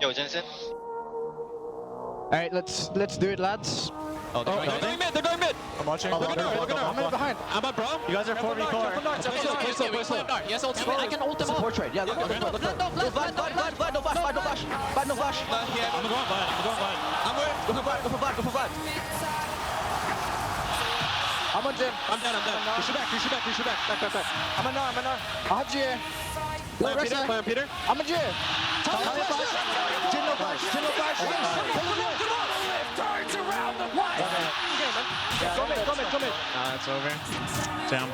Yo, Jensen. Alright, let's do it, lads. Oh, they're going mid, they're going mid! I'm watching. I'm in behind. I'm up, bro. You guys are 4v4. Play slow. Yes, ult him. I can ult him up. Support trade. Yeah, look. No flash. No flash. Vlad, no flash. I'm going blind. I'm with. Go for Vlad. I'm on Jim. I'm dead. Push it back. Back. I'm on R. I have Jie. Play on Peter. I'm on Jie. Jin no flash. Turns around the play. Come in. It's over. Jam.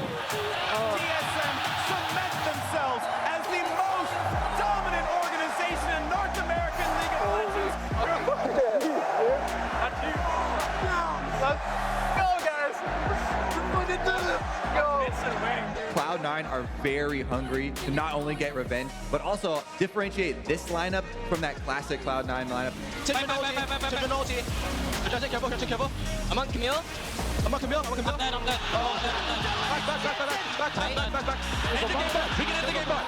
TSM cement themselves as the most dominant organization in North American League of Legends. Let's go, guys. We're fucking do this. Go. Cloud9 are very hungry to not only get revenge, but also differentiate this lineup from that classic Cloud9 lineup. Check the ulti. Careful. I'm on Camille. I'm dead. Back. We can end the game bar.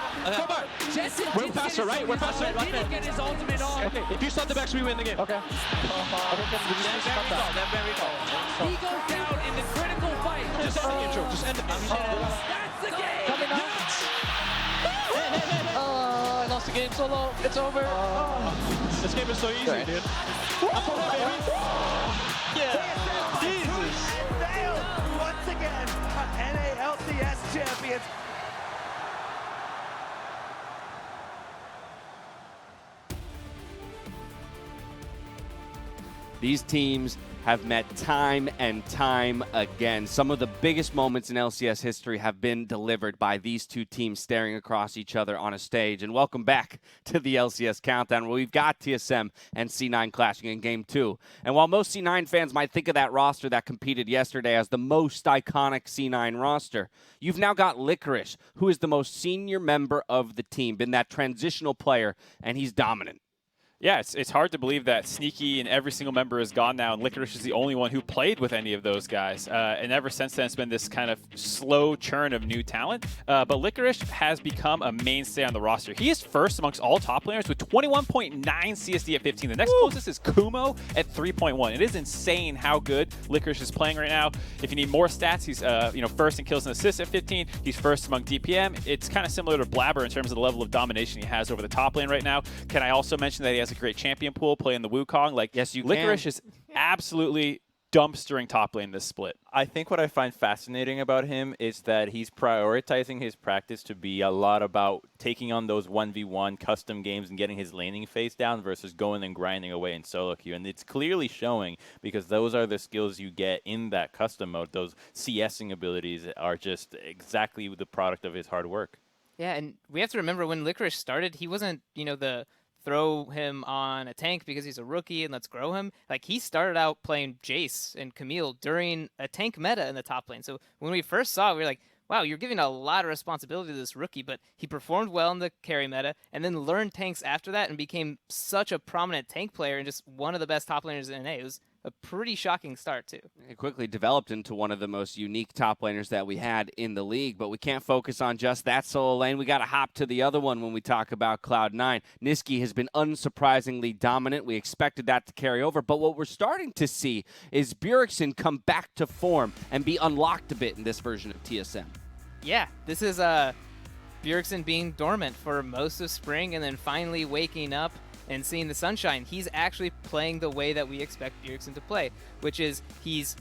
We're faster, right? We're faster. He didn't get his ultimate on. Okay, if you stop the backs, we win the game. Okay. He goes down in the critical fight. Just end the intro. Just end it. That's the game. Coming out. I lost the game solo. It's over. This game is so easy, dude. Yeah. Jesus. Failed once again. NALCS champions. These teams have met time and time again. Some of the biggest moments in LCS history have been delivered by these two teams staring across each other on a stage. And welcome back to the LCS Countdown, where we've got TSM and C9 clashing in Game 2. And while most C9 fans might think of that roster that competed yesterday as the most iconic C9 roster, you've now got Licorice, who is the most senior member of the team, been that transitional player, and he's dominant. Yeah, it's hard to believe that Sneaky and every single member is gone now, and Licorice is the only one who played with any of those guys. And ever since then, it's been this kind of slow churn of new talent. But Licorice has become a mainstay on the roster. He is first amongst all top laners with 21.9 CSD at 15. The next closest is Kumo at 3.1. It is insane how good Licorice is playing right now. If you need more stats, he's first in kills and assists at 15. He's first among DPM. It's kind of similar to Blabber in terms of the level of domination he has over the top lane right now. Can I also mention that he has a great champion pool playing the Wukong? Like, yes, you Licorice can. is absolutely dumpstering top lane this split. I think what I find fascinating about him is that he's prioritizing his practice to be a lot about taking on those 1v1 custom games and getting his laning phase down versus going and grinding away in solo queue. And it's clearly showing, because those are the skills you get in that custom mode. Those CSing abilities are just exactly the product of his hard work. Yeah, and we have to remember when Licorice started, he wasn't, the throw him on a tank because he's a rookie and let's grow him. Like, he started out playing Jace and Camille during a tank meta in the top lane. So when we first saw it, we were like, wow, you're giving a lot of responsibility to this rookie, but he performed well in the carry meta and then learned tanks after that and became such a prominent tank player and just one of the best top laners in NA. It was a pretty shocking start, too. It quickly developed into one of the most unique top laners that we had in the league, but we can't focus on just that solo lane. We got to hop to the other one when we talk about Cloud9. Niski has been unsurprisingly dominant. We expected that to carry over, but what we're starting to see is Bjergsen come back to form and be unlocked a bit in this version of TSM. Yeah, this is Bjergsen being dormant for most of spring and then finally waking up and seeing the sunshine. He's actually playing the way that we expect Bjergsen to play, which is he's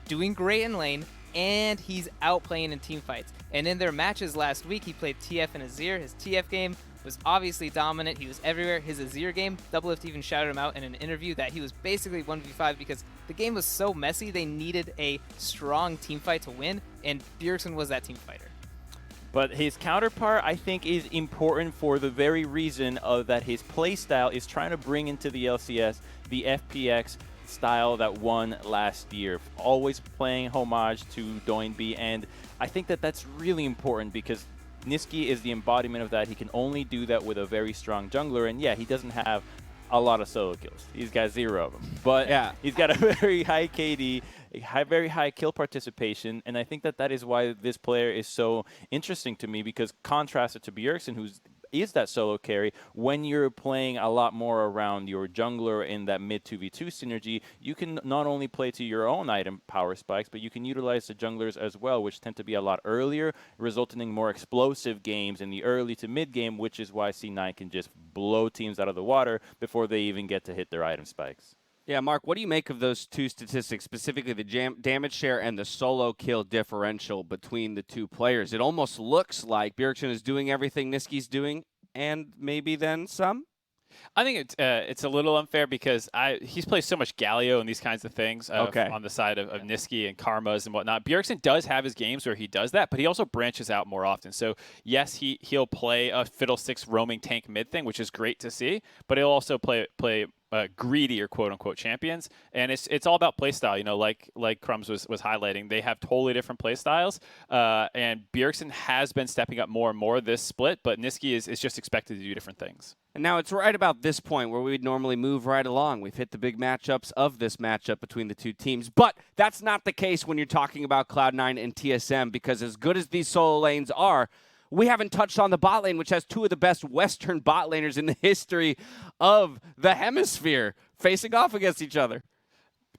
doing great in lane and he's outplaying in team fights. And in their matches last week, he played TF and Azir. His TF game was obviously dominant. He was everywhere. His Azir game, Doublelift even shouted him out in an interview that he was basically 1v5 because the game was so messy, they needed a strong team fight to win, and Bjergsen was that team fighter. But his counterpart, I think, is important for the very reason that his playstyle is trying to bring into the LCS the FPX style that won last year, always playing homage to Doinb, and I think that that's really important because Niski is the embodiment of that. He can only do that with a very strong jungler, and yeah, he doesn't have a lot of solo kills. He's got 0 of them, but yeah, he's got a very high KD, very high kill participation, and I think that that is why this player is so interesting to me, because contrasted to Bjergsen, who's is that solo carry. When you're playing a lot more around your jungler in that mid 2v2 synergy, you can not only play to your own item power spikes, but you can utilize the junglers as well, which tend to be a lot earlier, resulting in more explosive games in the early to mid game, which is why C9 can just blow teams out of the water before they even get to hit their item spikes. Yeah, Mark, what do you make of those two statistics, specifically the damage share and the solo kill differential between the two players? It almost looks like Bjergsen is doing everything Niski's doing, and maybe then some? I think it's a little unfair because he's played so much Galio and these kinds of things on the side of Niski and Karmas and whatnot. Bjergsen does have his games where he does that, but he also branches out more often. So, yes, he'll play a Fiddlesticks roaming tank mid thing, which is great to see, but he'll also play greedier quote-unquote champions, and it's all about playstyle. You know, like Crumbs was highlighting, they have totally different playstyles, and Bjergsen has been stepping up more and more this split, but Niski is just expected to do different things. And now it's right about this point where we'd normally move right along. We've hit the big matchups of this matchup between the two teams, but that's not the case when you're talking about Cloud9 and TSM, because as good as these solo lanes are, we haven't touched on the bot lane, which has two of the best Western bot laners in the history of the hemisphere facing off against each other.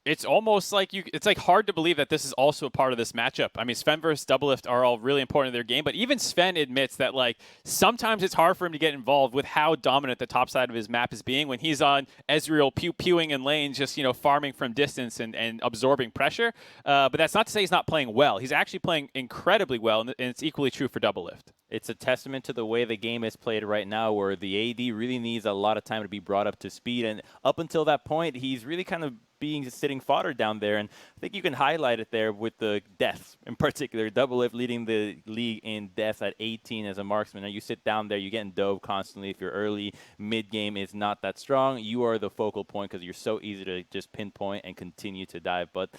It's almost like it's like hard to believe that this is also a part of this matchup. I mean, Sven versus Doublelift are all really important in their game, but even Sven admits that like sometimes it's hard for him to get involved with how dominant the top side of his map is being when he's on Ezreal pewing in lanes, just farming from distance and absorbing pressure. But that's not to say he's not playing well. He's actually playing incredibly well, and it's equally true for Doublelift. It's a testament to the way the game is played right now, where the AD really needs a lot of time to be brought up to speed. And up until that point, he's really kind of being sitting fodder down there. And I think you can highlight it there with the deaths in particular. Doublelift leading the league in deaths at 18 as a marksman. Now you sit down there, you're getting dove constantly. If your early mid game is not that strong, you are the focal point because you're so easy to just pinpoint and continue to dive. But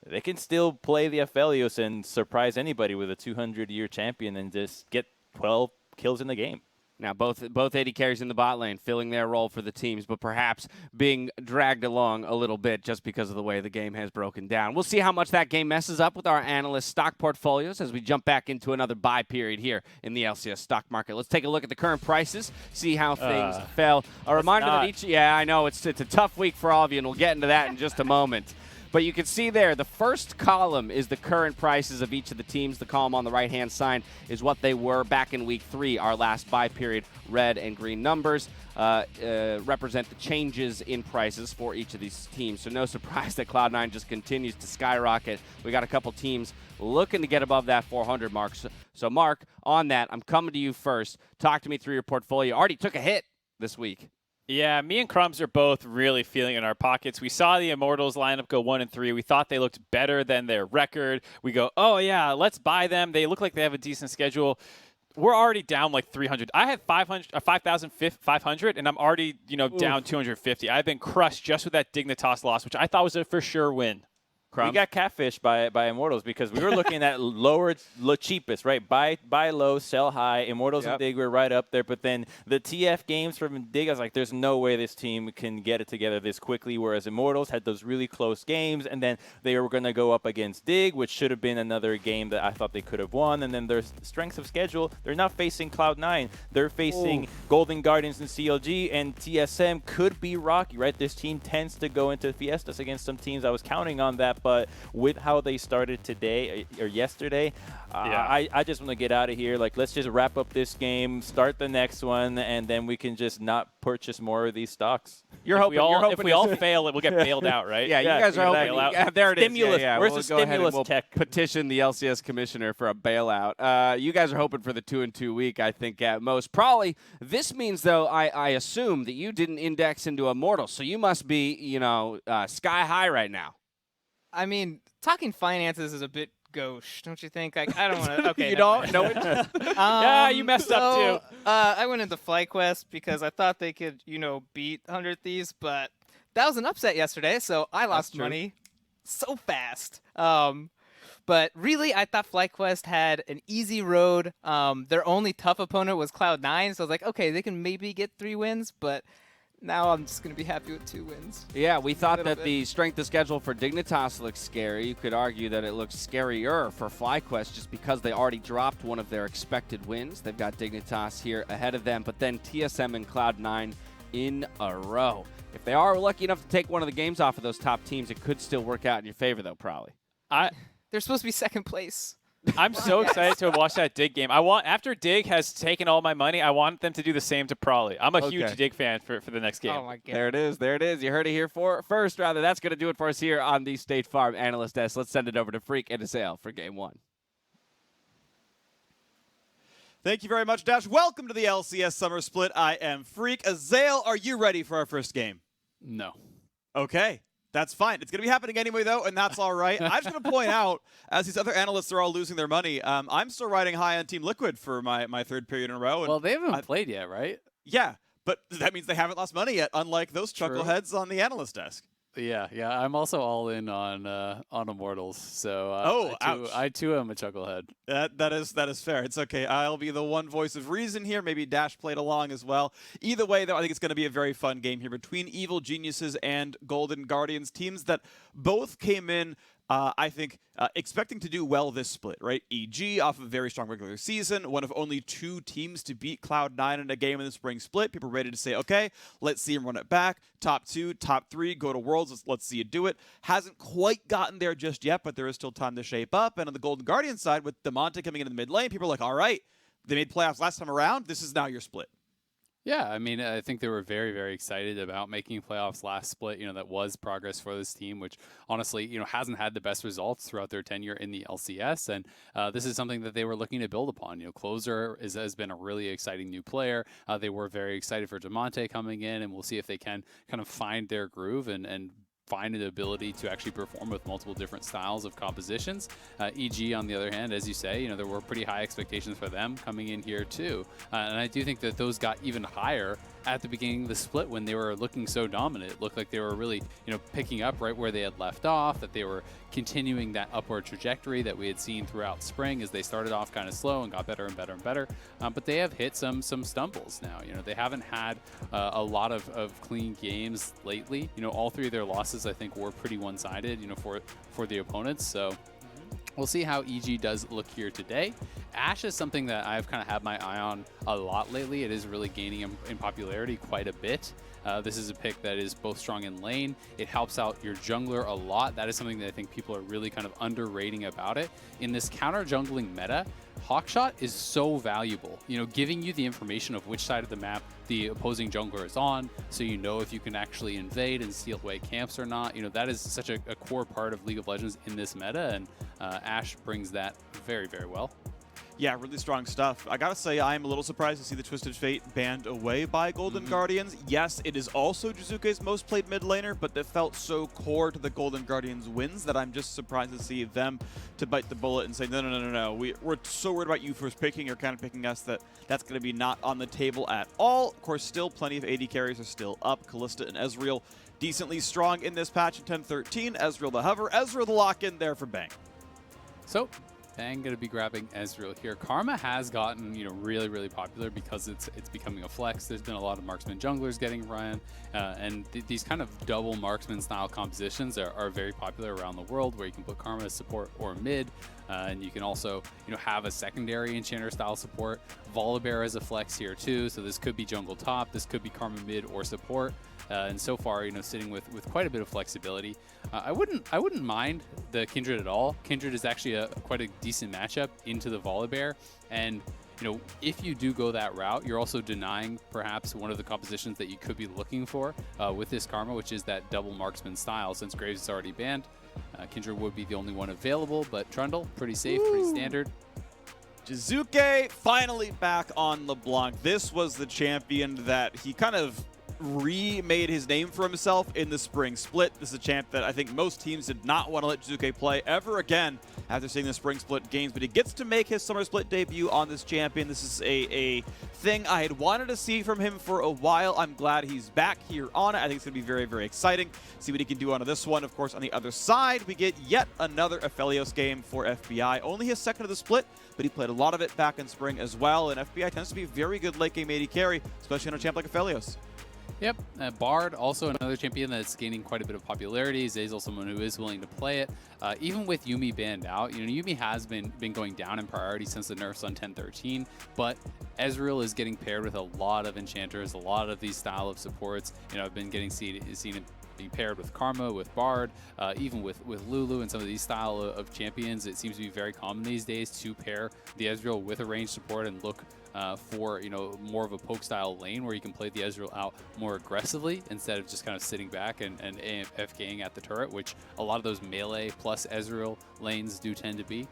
they can still play the Aphelios and surprise anybody with a 200-year champion and just get 12 kills in the game. Now, both AD carries in the bot lane filling their role for the teams, but perhaps being dragged along a little bit just because of the way the game has broken down. We'll see how much that game messes up with our analyst stock portfolios as we jump back into another buy period here in the LCS stock market. Let's take a look at the current prices, see how things fell. A reminder that I know it's a tough week for all of you, and we'll get into that in just a moment. But you can see there, the first column is the current prices of each of the teams. The column on the right-hand side is what they were back in Week 3, our last buy period. Red and green numbers represent the changes in prices for each of these teams. So no surprise that Cloud9 just continues to skyrocket. We got a couple teams looking to get above that 400 mark. So Mark, on that, I'm coming to you first. Talk to me through your portfolio. Already took a hit this week. Yeah, me and Crumbs are both really feeling in our pockets. We saw the Immortals lineup go 1-3. We thought they looked better than their record. We go, oh yeah, let's buy them. They look like they have a decent schedule. We're already down like 300. I had 5,500, and I'm already down 250. I've been crushed just with that Dignitas loss, which I thought was a for sure win. We got catfished by Immortals because we were looking at cheapest, right? Buy low, sell high. Immortals and Dig were right up there. But then the TF games from Dig, I was like, there's no way this team can get it together this quickly, whereas Immortals had those really close games, and then they were going to go up against Dig, which should have been another game that I thought they could have won. And then their strengths of schedule, they're not facing Cloud9. They're facing Golden Guardians and CLG, and TSM could be rocky, right? This team tends to go into Fiestas against some teams. I was counting on that. But with how they started today or yesterday, I just want to get out of here. Like, let's just wrap up this game, start the next one, and then we can just not purchase more of these stocks. If we all fail, it will get bailed out, right? Yeah, you guys are hoping. There it is. Stimulus. Where's the stimulus tech? Petition the LCS commissioner for a bailout. You guys are hoping for the 2-2 week, I think, at most. Probably. This means, though, I assume that you didn't index into Immortal, so you must be, sky high right now. I mean, talking finances is a bit gauche, don't you think? I don't want to. Okay, you don't? No. Yeah, you messed up too. I went into FlyQuest because I thought they could, beat 100 Thieves, but that was an upset yesterday, so I lost money so fast. But really, I thought FlyQuest had an easy road. Their only tough opponent was Cloud9, so I was like, okay, they can maybe get 3 wins, but now I'm just going to be happy with 2 wins. Yeah, we thought little that bit. the strength of schedule for Dignitas looks scary. You could argue that it looks scarier for FlyQuest just because they already dropped one of their expected wins. They've got Dignitas here ahead of them, but then TSM and Cloud9 in a row. If they are lucky enough to take one of the games off of those top teams, it could still work out in your favor, though, probably. They're supposed to be 2nd place. I'm so excited to watch that Dig game. After Dig has taken all my money, I want them to do the same to Prolly. I'm a huge Dig fan for the next game. Oh my god. There it is. There it is. You heard it here first, rather. That's going to do it for us here on the State Farm Analyst Desk. Let's send it over to Freak and Ezreal for Game 1. Thank you very much, Dash. Welcome to the LCS Summer Split. I am Freak. Ezreal, are you ready for our first game? No. Okay. That's fine. It's going to be happening anyway, though, and that's all right. I'm just going to point out, as these other analysts are all losing their money, I'm still riding high on Team Liquid for my 3rd period in a row. And Well, they haven't played yet, right? yeah, but that means they haven't lost money yet, unlike those chuckleheads on the analyst desk. Yeah. I'm also all in on Immortals, so ouch. I too am a chucklehead. That is fair. It's okay. I'll be the one voice of reason here. Maybe Dash played along as well. Either way, though, I think it's going to be a very fun game here between Evil Geniuses and Golden Guardians, teams that both came in, I think, expecting to do well this split, right? EG off of a very strong regular season, one of only 2 teams to beat Cloud9 in a game in the spring split. People ready to say, okay, let's see him run it back. Top 2, top 3, go to Worlds. Let's see you do it. Hasn't quite gotten there just yet, but there is still time to shape up. And on the Golden Guardian side, with Damonte coming into the mid lane, people are like, all right, they made playoffs last time around. This is now your split. Yeah, I mean, I think they were very, very excited about making playoffs last split. That was progress for this team, which honestly, hasn't had the best results throughout their tenure in the LCS. And this is something that they were looking to build upon. Closer has been a really exciting new player. They were very excited for Damonte coming in, and we'll see if they can kind of find their groove and find an ability to actually perform with multiple different styles of compositions. EG, on the other hand, as you say, there were pretty high expectations for them coming in here too. And I do think that those got even higher at the beginning of the split when they were looking so dominant. It looked like they were really, picking up right where they had left off, that they were continuing that upward trajectory that we had seen throughout spring as they started off kind of slow and got better and better and better. But they have hit some stumbles now. They haven't had a lot of clean games lately. All 3 of their losses, I think, were pretty one-sided, for the opponents. So we'll see how EG does look here today. Ashe is something that I've kind of had my eye on a lot lately. It is really gaining in popularity quite a bit. This is a pick that is both strong in lane. It helps out your jungler a lot. That is something that I think people are really kind of underrating about it. In this counter jungling meta, Hawkshot is so valuable, giving you the information of which side of the map the opposing jungler is on, so if you can actually invade and steal away camps or not. That is such a core part of League of Legends in this meta, and Ashe brings that very, very well. Yeah, really strong stuff. I gotta say, I am a little surprised to see the Twisted Fate banned away by Golden Guardians. Yes, it is also Jiizuke's most played mid laner, but that felt so core to the Golden Guardians' wins that I'm just surprised to see them to bite the bullet and say, no. We're so worried about you first picking or kind of picking us that's going to be not on the table at all. Of course, still plenty of AD carries are still up. Kalista and Ezreal decently strong in this patch in 10-13. Ezreal the hover, Ezreal the lock-in there for Bang. So Bang going to be grabbing Ezreal here. Karma has gotten, really, really popular because it's becoming a flex. There's been a lot of marksman junglers getting run, and these kind of double marksman style compositions are very popular around the world, where you can put Karma as support or mid, and you can also, have a secondary enchanter style support. Volibear as a flex here too, so this could be jungle top, this could be Karma mid or support. And so far, sitting with quite a bit of flexibility. I wouldn't mind the Kindred at all. Kindred is actually quite a decent matchup into the Volibear, and if you do go that route, you're also denying perhaps one of the compositions that you could be looking for with this Karma, which is that double marksman style. Since Graves is already banned, Kindred would be the only one available, but Trundle, pretty safe, pretty standard. Jiizuke finally back on LeBlanc. This was the champion that he kind of remade his name for himself in the spring split. This is a champ that I think most teams did not want to let Jiizuke play ever again after seeing the spring split games, but he gets to make his summer split debut on this champion. This is a thing I had wanted to see from him for a while. I'm glad he's back here on it. I think it's going to be very, very exciting. See what he can do on this one. Of course, on the other side, we get yet another Aphelios game for FBI. Only his second of the split, but he played a lot of it back in spring as well, and FBI tends to be very good late game AD carry, especially on a champ like Aphelios. Yep, Bard, also another champion that's gaining quite a bit of popularity. Zeyzal, someone who is willing to play it. Even with Yuumi banned out, Yuumi has been going down in priority since the nerfs on 10-13, but Ezreal is getting paired with a lot of enchanters, a lot of these style of supports. I've been seen it be paired with Karma, with Bard, even with Lulu and some of these style of champions. It seems to be very common these days to pair the Ezreal with a ranged support and look for more of a poke style lane where you can play the Ezreal out more aggressively instead of just kind of sitting back and AFKing at the turret, which a lot of those melee plus Ezreal lanes do tend to be.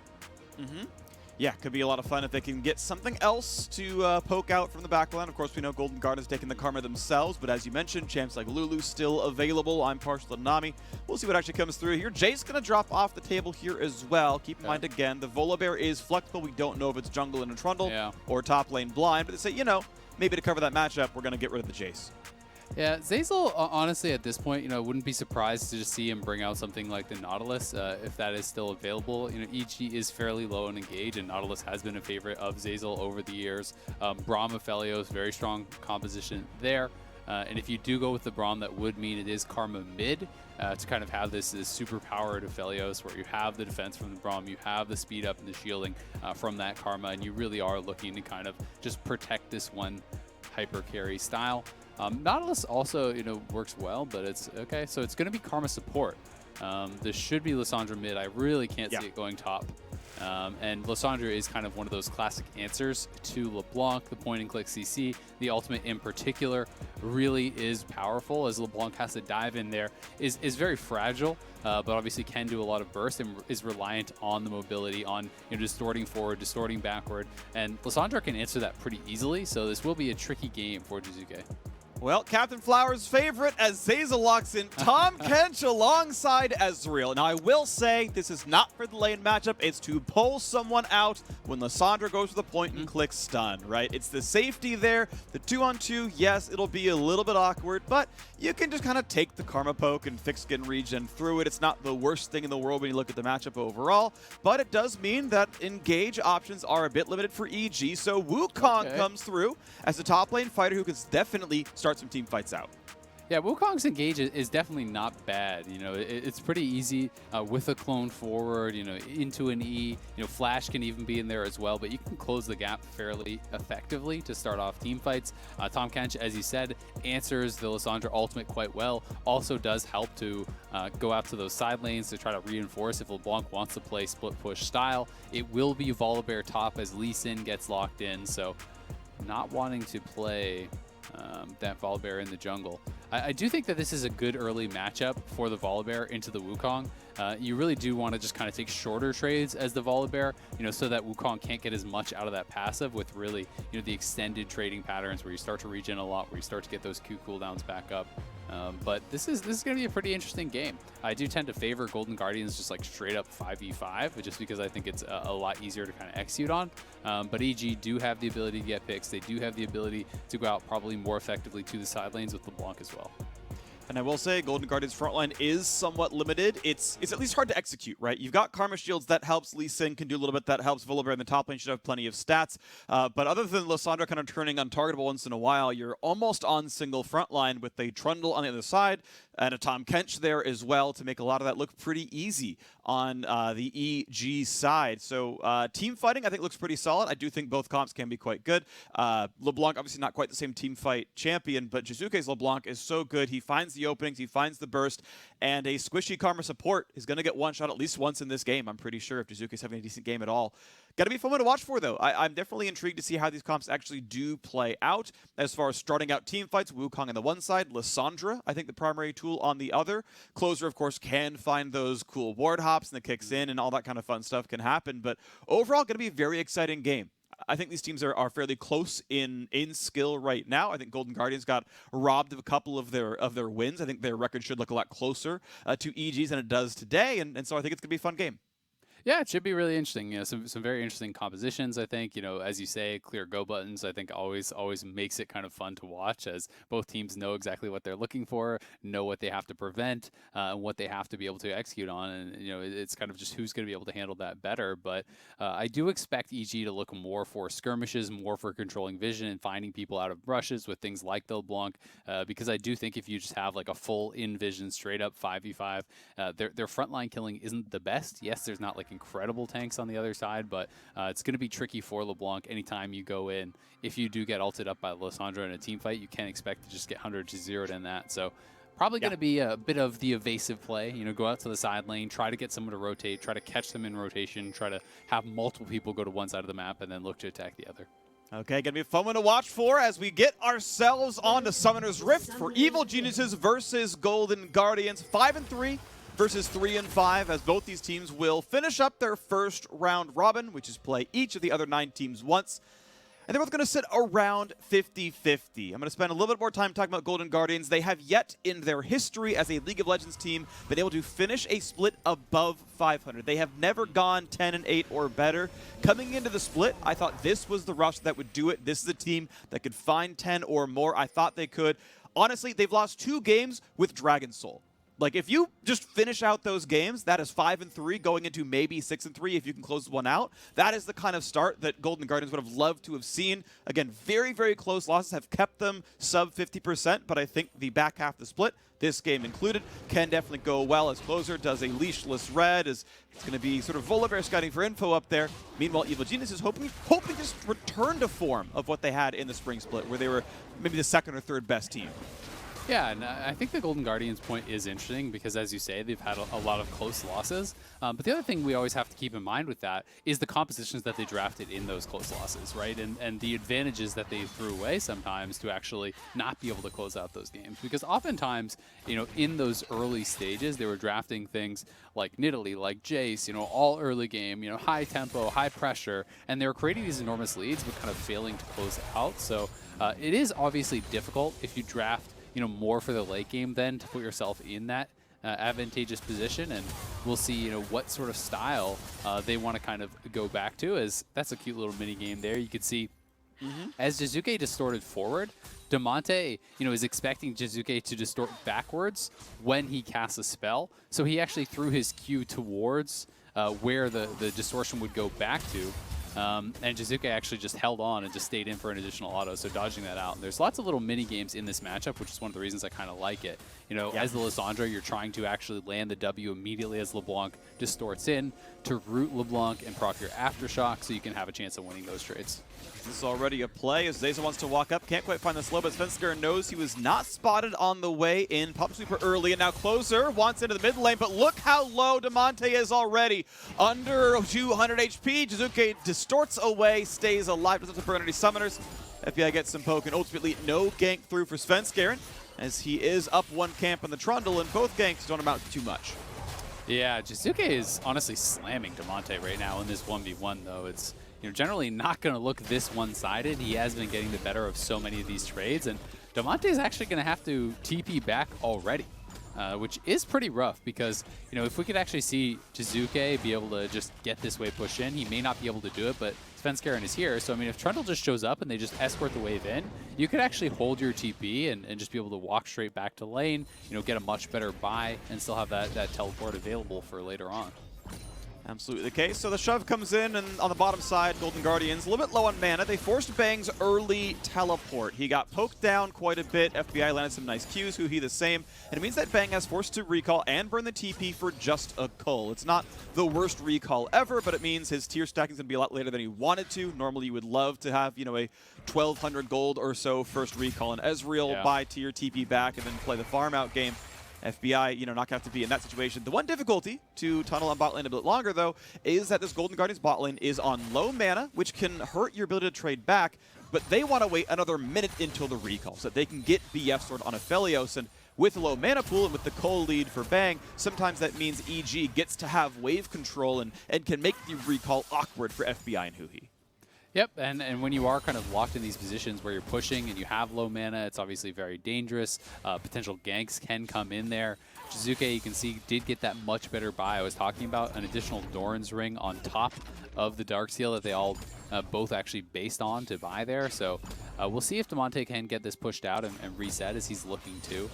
Yeah, could be a lot of fun if they can get something else to poke out from the backline. Of course, we know Golden Guard has taken the Karma themselves, but as you mentioned, champs like Lulu still available. I'm partial to Nami. We'll see what actually comes through here. Jay's going to drop off the table here as well. Keep in mind, again, the Volibear is flexible. We don't know if it's jungle in a Trundle or top lane blind, but they say, maybe to cover that matchup, we're going to get rid of the Jace. Yeah, Zeyzal, honestly, at this point, wouldn't be surprised to just see him bring out something like the Nautilus, if that is still available. EG is fairly low in engage, and Nautilus has been a favorite of Zeyzal over the years. Braum Aphelios, very strong composition there. And if you do go with the Braum, that would mean it is Karma mid to kind of have this super powered Aphelios where you have the defense from the Braum, you have the speed up and the shielding from that Karma, and you really are looking to kind of just protect this one hyper carry style. Nautilus also, works well, but it's okay. So it's going to be Karma support. This should be Lissandra mid. I really can't see it going top. And Lissandra is kind of one of those classic answers to LeBlanc. The point and click CC, the ultimate in particular, really is powerful as LeBlanc has to dive in there. Is very fragile, but obviously can do a lot of burst and is reliant on the mobility, on distorting forward, distorting backward. And Lissandra can answer that pretty easily, so this will be a tricky game for Jiizuke. Well, Captain Flower's favorite as Zeyzal locks in Tahm Kench alongside Ezreal. Now, I will say this is not for the lane matchup. It's to pull someone out when Lissandra goes to the point and clicks stun, right? It's the safety there. The 2-on-2, yes, it'll be a little bit awkward, but you can just kind of take the Karma poke and fix skin regen through it. It's not the worst thing in the world when you look at the matchup overall, but it does mean that engage options are a bit limited for EG. So Wukong comes through as a top lane fighter who can definitely start some team fights out. Yeah, Wukong's engage is definitely not bad. It's pretty easy with a clone forward, into an E. Flash can even be in there as well, but you can close the gap fairly effectively to start off team fights. Tahm Kench, as you said, answers the Lissandra ultimate quite well. Also does help to go out to those side lanes to try to reinforce if LeBlanc wants to play split push style. It will be Volibear top as Lee Sin gets locked in, so not wanting to play that Volibear in the jungle. I do think that this is a good early matchup for the Volibear into the Wukong. You really do want to just kind of take shorter trades as the Volibear, so that Wukong can't get as much out of that passive with really, the extended trading patterns where you start to regen a lot, where you start to get those Q cooldowns back up. But this is going to be a pretty interesting game. I do tend to favor Golden Guardians just like straight up 5v5, just because I think it's a lot easier to kind of execute on. But EG do have the ability to get picks. They do have the ability to go out probably more effectively to the side lanes with LeBlanc as well. And I will say, Golden Guardian's frontline is somewhat limited. It's at least hard to execute, right? You've got Karma Shields, that helps. Lee Sin can do a little bit, that helps. Volibear in the top lane should have plenty of stats. But other than Lissandra kind of turning untargetable once in a while, you're almost on single frontline with a Trundle on the other side and a Tahm Kench there as well to make a lot of that look pretty easy on the EG side. So team fighting, I think, looks pretty solid. I do think both comps can be quite good. LeBlanc, obviously not quite the same team fight champion, but Jiizuke's LeBlanc is so good. He finds the openings, he finds the burst, and a squishy Karma support is going to get one shot at least once in this game, I'm pretty sure, if Jiizuke's having a decent game at all. Got to be fun one to watch for, though. I'm definitely intrigued to see how these comps actually do play out. As far as starting out team fights, Wukong on the one side, Lissandra, I think the primary tool on the other. Closer, of course, can find those cool ward hops and the kicks in and all that kind of fun stuff can happen. But overall, going to be a very exciting game. I think these teams are fairly close in skill right now. I think Golden Guardians got robbed of a couple of their wins. I think their record should look a lot closer to EG's than it does today, and so I think it's going to be a fun game. Yeah, it should be really interesting. You know, some very interesting compositions. I think, you know, as you say, clear go buttons. I think always makes it kind of fun to watch, as both teams know exactly what they're looking for, know what they have to prevent, and what they have to be able to execute on. And you know, it's kind of just who's going to be able to handle that better. But I do expect EG to look more for skirmishes, more for controlling vision and finding people out of brushes with things like the LeBlanc, because I do think if you just have like a full in vision straight up 5v5, their frontline killing isn't the best. Yes, there's not like incredible tanks on the other side, but it's going to be tricky for LeBlanc anytime you go in. If you do get ulted up by Lissandra in a team fight, you can't expect to just get 100-0'd in that. So probably going to be a bit of the evasive play. You know, go out to the side lane, try to get someone to rotate, try to catch them in rotation, try to have multiple people go to one side of the map, and then look to attack the other. Okay, gonna be a fun one to watch for as we get ourselves onto Summoner's Rift for Evil Geniuses versus Golden Guardians. 5-3 versus 3-5, as both these teams will finish up their first round robin, which is play each of the other 9 teams once. And they're both going to sit around 50-50. I'm going to spend a little bit more time talking about Golden Guardians. They have yet in their history as a League of Legends team been able to finish a split above 500. They have never gone 10-8 or better. Coming into the split, I thought this was the roster that would do it. This is a team that could find 10 or more. I thought they could. Honestly, they've lost 2 games with Dragon Soul. Like, if you just finish out those games, that is 5-3 going into maybe 6-3 if you can close one out. That is the kind of start that Golden Guardians would have loved to have seen. Again, very, very close losses have kept them sub 50%, but I think the back half of the split, this game included, can definitely go well as Closer does a leashless red, as it's going to be sort of Volibear scouting for info up there. Meanwhile, Evil Genius is hoping just return to form of what they had in the spring split, where they were maybe the 2nd or 3rd best team. Yeah, and I think the Golden Guardians point is interesting because, as you say, they've had a lot of close losses. But the other thing we always have to keep in mind with that is the compositions that they drafted in those close losses, right? And the advantages that they threw away sometimes to actually not be able to close out those games. Because oftentimes, you know, in those early stages, they were drafting things like Nidalee, like Jace, you know, all early game, you know, high tempo, high pressure, and they were creating these enormous leads but kind of failing to close out. So it is obviously difficult if you draft, you know, more for the late game then to put yourself in that advantageous position, and we'll see, you know, what sort of style they want to kind of go back to. As that's a cute little mini game there. You could see as Jiizuke distorted forward, Damonte, you know, is expecting Jiizuke to distort backwards when he casts a spell. So he actually threw his Q towards where the distortion would go back to. And Jiizuke actually just held on and just stayed in for an additional auto, so dodging that out. And there's lots of little mini games in this matchup, which is one of the reasons I kind of like it. You know, as the Lissandra, you're trying to actually land the W immediately as LeBlanc distorts in to root LeBlanc and proc your Aftershock so you can have a chance of winning those trades. This is already a play as Zeyzal wants to walk up. Can't quite find the slow, but Svenskeren knows he was not spotted on the way in. Pop Sweeper early, and now Closer wants into the mid lane, but look how low Damonte is already. Under 200 HP, Jiizuke distorts away, stays alive, doesn't have to burn any summoners. FBI gets some poke, and ultimately no gank through for Svenskeren, as he is up 1 camp on the Trundle, and both ganks don't amount to too much. Yeah, Jiizuke is honestly slamming Damonte right now in this 1v1, though. It's, you know, generally not going to look this one-sided. He has been getting the better of so many of these trades, and Damonte is actually going to have to TP back already, which is pretty rough because, you know, if we could actually see Jiizuke be able to just get this wave push in, he may not be able to do it, but Svenskeren is here. So, I mean, if Trundle just shows up and they just escort the wave in, you could actually hold your TP and just be able to walk straight back to lane, you know, get a much better buy and still have that teleport available for later on. Absolutely the case. So the shove comes in, and on the bottom side, Golden Guardians a little bit low on mana. They forced Bang's early teleport. He got poked down quite a bit. FBI landed some nice Qs, huhi the same. And it means that Bang has forced to recall and burn the TP for just a cull. It's not the worst recall ever, but it means his tier stacking is going to be a lot later than he wanted to. Normally you would love to have, you know, a 1,200 gold or so first recall in Ezreal, buy tier, TP back, and then play the farm out game. FBI, you know, not going to have to be in that situation. The one difficulty to tunnel on bot lane a bit longer, though, is that this Golden Guardians bot lane is on low mana, which can hurt your ability to trade back, but they want to wait another minute until the recall so that they can get BF Sword on Aphelios, and with a low mana pool and with the Cole lead for Bang, sometimes that means EG gets to have wave control and can make the recall awkward for FBI and huhi. Yep, and when you are kind of locked in these positions where you're pushing and you have low mana, it's obviously very dangerous. Potential ganks can come in there. Jiizuke, you can see, did get that much better buy. I was talking about an additional Doran's Ring on top of the Darksteel that they all both actually based on to buy there. So we'll see if Damonte can get this pushed out and reset as he's looking to.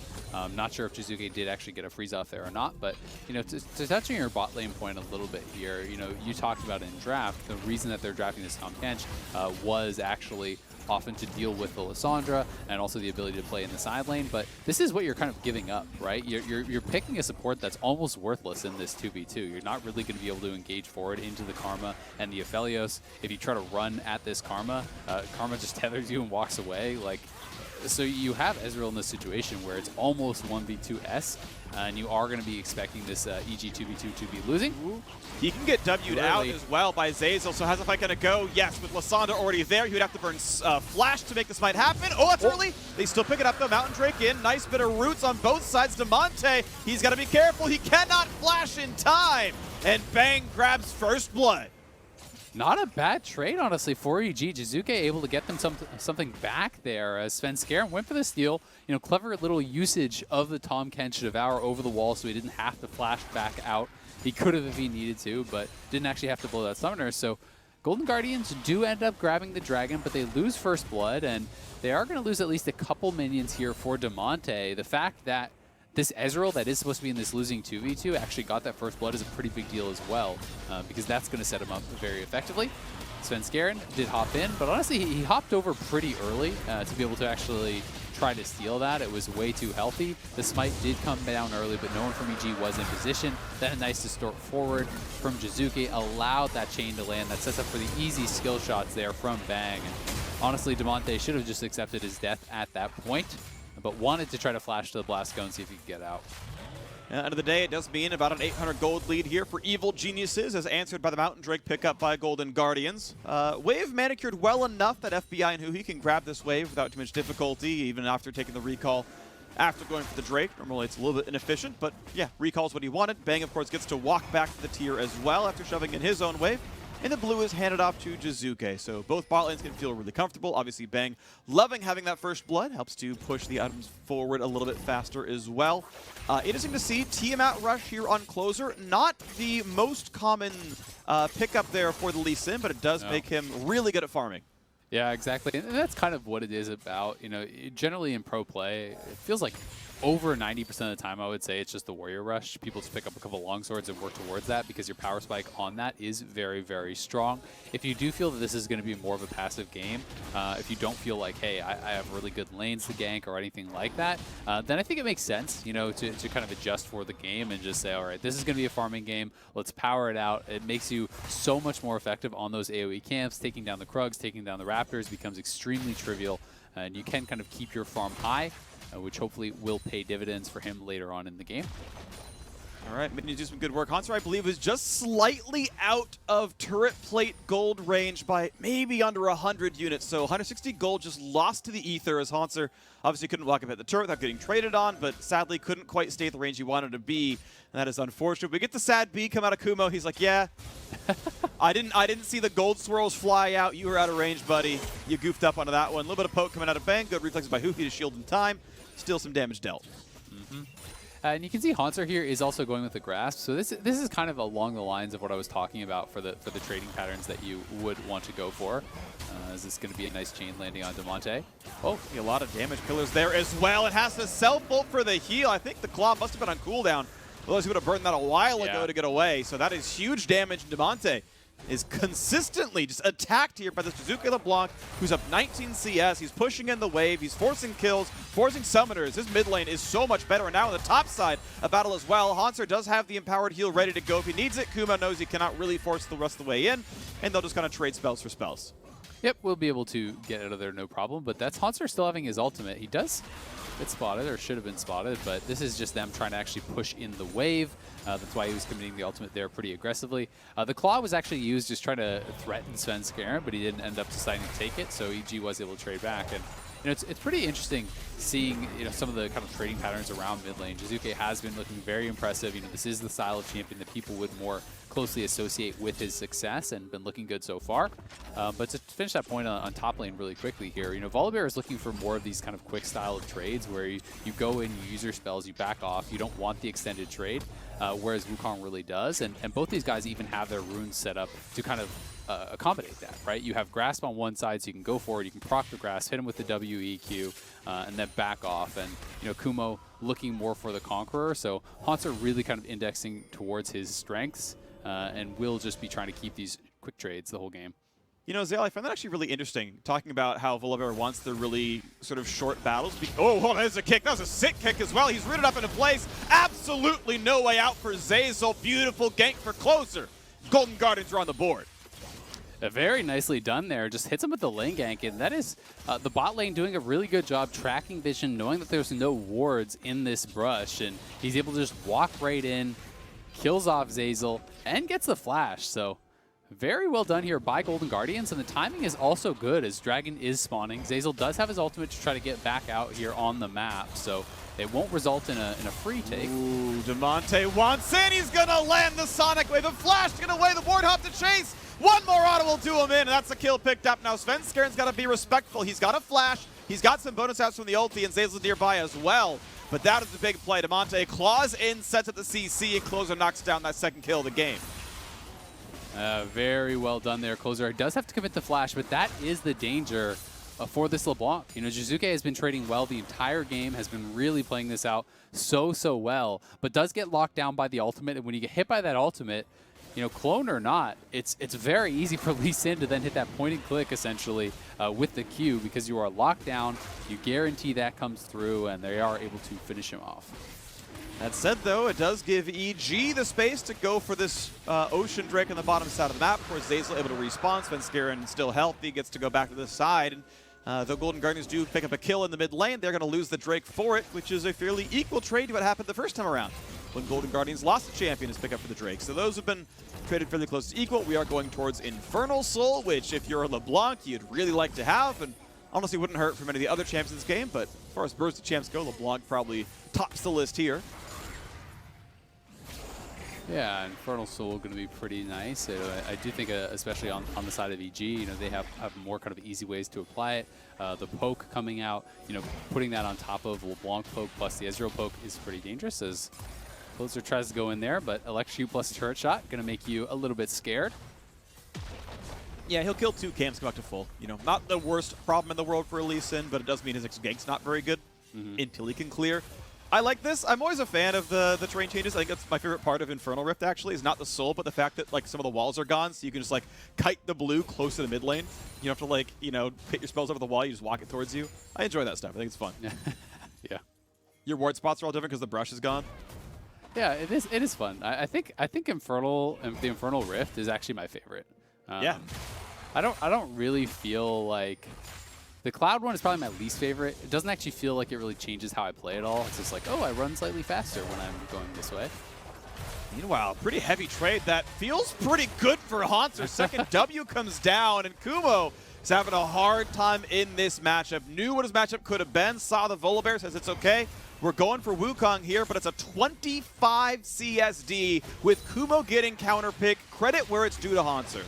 Not sure if Jiizuke did actually get a freeze off there or not, but you know, to touch on your bot lane point a little bit here, you know, you talked about in draft, the reason that they're drafting this Tahm Kench was actually often to deal with the Lissandra and also the ability to play in the side lane, but this is what you're kind of giving up, right? You're picking a support that's almost worthless in this 2v2. You're not really going to be able to engage forward into the Karma and the Aphelios. If you try to run at this Karma, Karma just tethers you and walks away. Like, so you have Ezreal in this situation where it's almost 1v2s, and you are going to be expecting this EG 2v2 to be losing. He can get W'd out as well by Zeyzal, so how's the fight going to go? Yes, with Lissandra already there, he would have to burn Flash to make this fight happen. Oh, that's early. They still pick it up, though. Mountain Drake in. Nice bit of roots on both sides. Damonte, he's got to be careful. He cannot flash in time. And bang, grabs first blood. Not a bad trade, honestly, for EG. Jiizuke able to get them something back there. Svenskeren went for the steal. You know, clever little usage of the Tahm Kench to devour over the wall so he didn't have to flash back out. He could have if he needed to, but didn't actually have to blow that summoner. So Golden Guardians do end up grabbing the dragon, but they lose first blood, and they are going to lose at least a couple minions here for Damonte. The fact that this Ezreal that is supposed to be in this losing 2v2 actually got that first blood is a pretty big deal as well, because that's going to set him up very effectively. Svenskeren did hop in, but honestly, he hopped over pretty early to be able to actually try to steal that. It was way too healthy. The smite did come down early, but no one from EG was in position. Then a nice distort forward from Jiizuke allowed that chain to land. That sets up for the easy skill shots there from Bang. And honestly, Damonte should have just accepted his death at that point, but wanted to try to flash to the Blast Go and see if he could get out. End of the day, it does mean about an 800 gold lead here for Evil Geniuses, as answered by the Mountain Drake pickup by Golden Guardians. Wave manicured well enough that FBI and huhi can grab this wave without too much difficulty, even after taking the recall after going for the Drake. Normally it's a little bit inefficient, but yeah, recall's what he wanted. Bang, of course, gets to walk back to the tier as well after shoving in his own wave. And the blue is handed off to Jiizuke. So both bot lanes can feel really comfortable. Obviously, Bang loving having that first blood. Helps to push the items forward a little bit faster as well. Interesting to see Tiamat Rush here on Closer. Not the most common pickup there for the Lee Sin, but it does make him really good at farming. Yeah, exactly. And that's kind of what it is about. You know, generally in pro play, it feels like over 90% of the time, I would say it's just the Warrior Rush. People just pick up a couple longswords and work towards that because your power spike on that is very, very strong. If you do feel that this is going to be more of a passive game, if you don't feel like, hey, I have really good lanes to gank or anything like that, then I think it makes sense, you know, to kind of adjust for the game and just say, all right, this is going to be a farming game. Let's power it out. It makes you so much more effective on those AoE camps. Taking down the Krugs, taking down the Raptors becomes extremely trivial, and you can kind of keep your farm high, which hopefully will pay dividends for him later on in the game. All right, minions do some good work. Hauntzer, I believe, is just slightly out of turret plate gold range by maybe under 100 units. So 160 gold just lost to the ether as Hauntzer obviously couldn't walk up at the turret without getting traded on, but sadly couldn't quite stay at the range he wanted to be. And that is unfortunate. We get the sad B come out of Kumo. He's like, yeah, I didn't see the gold swirls fly out. You were out of range, buddy. You goofed up onto that one. A little bit of poke coming out of Bang. Good reflexes by huhi to shield in time. Still some damage dealt. And you can see Hauntzer here is also going with the grasp. So this is kind of along the lines of what I was talking about for the trading patterns that you would want to go for. Is this going to be a nice chain landing on Damonte? Oh, a lot of damage pillars there as well. It has to self-ult for the heal. I think the claw must have been on cooldown. Otherwise, he would have burned that a while ago to get away. So that is huge damage. Damonte is consistently just attacked here by this Jiizuke LeBlanc, who's up 19 CS. He's pushing in the wave. He's forcing kills, forcing summoners. His mid lane is so much better. And now on the top side of battle as well, Hauntzer does have the empowered heal ready to go if he needs it. Kumo knows he cannot really force the rest of the way in, and they'll just kind of trade spells for spells. Yep, we'll be able to get out of there no problem, but that's Hauntzer still having his ultimate. He does get spotted, or should have been spotted, but this is just them trying to actually push in the wave. That's why he was committing the ultimate there pretty aggressively. The claw was actually used just trying to threaten Svenskeren, but he didn't end up deciding to take it, so EG was able to trade back. And it's pretty interesting seeing some of the kind of trading patterns around mid lane. Jiizuke has been looking very impressive. This is the style of champion that people would more closely associate with his success and been looking good so far. But to finish that point on top lane really quickly here, Volibear is looking for more of these kind of quick style of trades where you go in, you use your spells, you back off, you don't want the extended trade, whereas Wukong really does. And both these guys even have their runes set up to kind of accommodate that, right? You have Grasp on one side, so you can go forward, you can proc the Grasp, hit him with the WEQ, and then back off. And, Kumo looking more for the Conqueror, so Hauntzer really kind of indexing towards his strengths, and will just be trying to keep these quick trades the whole game. Zeyzal, I find that actually really interesting, talking about how Volibear wants the really sort of short battles. Oh, hold on, there's a kick. That was a sick kick as well. He's rooted up into place. Absolutely no way out for Zeyzal. Beautiful gank for closer. Golden Guardians are on the board. Very nicely done there. Just hits him with the lane gank, and that is the bot lane doing a really good job tracking vision, knowing that there's no wards in this brush, and he's able to just walk right in, kills off Zeyzal, and gets the flash. So very well done here by Golden Guardians, and the timing is also good as Dragon is spawning. Zeyzal does have his ultimate to try to get back out here on the map, so it won't result in a free take. Ooh, Damonte wants in. He's going to land the Sonic Wave. A flash to get away. The board hop to chase. One more auto will do him in, and that's a kill picked up. Now Svenskeren's got to be respectful. He's got a flash. He's got some bonus outs from the ulti, and Zeyzal's nearby as well. But that is the big play. Damonte claws in, sets at the CC, and Closer knocks down that second kill of the game. Very well done there, Closer. Does have to commit the flash, but that is the danger for this LeBlanc. Jiizuke has been trading well the entire game, has been really playing this out so well, but does get locked down by the ultimate, and when you get hit by that ultimate, clone or not, it's very easy for Lee Sin to then hit that point and click essentially with the Q, because you are locked down, you guarantee that comes through, and they are able to finish him off. That said, though, it does give EG the space to go for this Ocean Drake on the bottom side of the map. Of course, Zeyzal able to respawn. Svenskeren still healthy, gets to go back to this side. And though Golden Guardians do pick up a kill in the mid lane, they're going to lose the Drake for it, which is a fairly equal trade to what happened the first time around, when Golden Guardians lost the champion as pick up for the Drake. So those have been traded fairly close to equal. We are going towards Infernal Soul, which if you're a LeBlanc, you'd really like to have, and honestly wouldn't hurt for many of the other champs in this game, but as far as Burst of Champs go, LeBlanc probably tops the list here. Yeah, Infernal Soul going to be pretty nice. I do think, especially on the side of EG, they have more kind of easy ways to apply it. The poke coming out, putting that on top of LeBlanc poke plus the Ezreal poke is pretty dangerous as Closer tries to go in there, but Electrocute plus turret shot going to make you a little bit scared. Yeah, he'll kill 2 camps, come back to full. Not the worst problem in the world for Lee Sin, but it does mean his gank's not very good until he can clear. I like this. I'm always a fan of the terrain changes. I think that's my favorite part of Infernal Rift, actually, is not the soul, but the fact that some of the walls are gone, so you can just kite the blue close to the mid lane. You don't have to hit your spells over the wall, you just walk it towards you. I enjoy that stuff. I think it's fun. Yeah. Your ward spots are all different because the brush is gone. Yeah, it is fun. I think Infernal, the Infernal Rift is actually my favorite. Yeah. I don't really feel like the Cloud one is probably my least favorite. It doesn't actually feel like it really changes how I play at all. It's just I run slightly faster when I'm going this way. Meanwhile, pretty heavy trade. That feels pretty good for Hauntzer. Second W comes down, and Kumo is having a hard time in this matchup. Knew what his matchup could have been. Saw the Volibear, says it's okay. We're going for Wukong here, but it's a 25 CSD with Kumo getting counterpick. Credit where it's due to Hauntzer.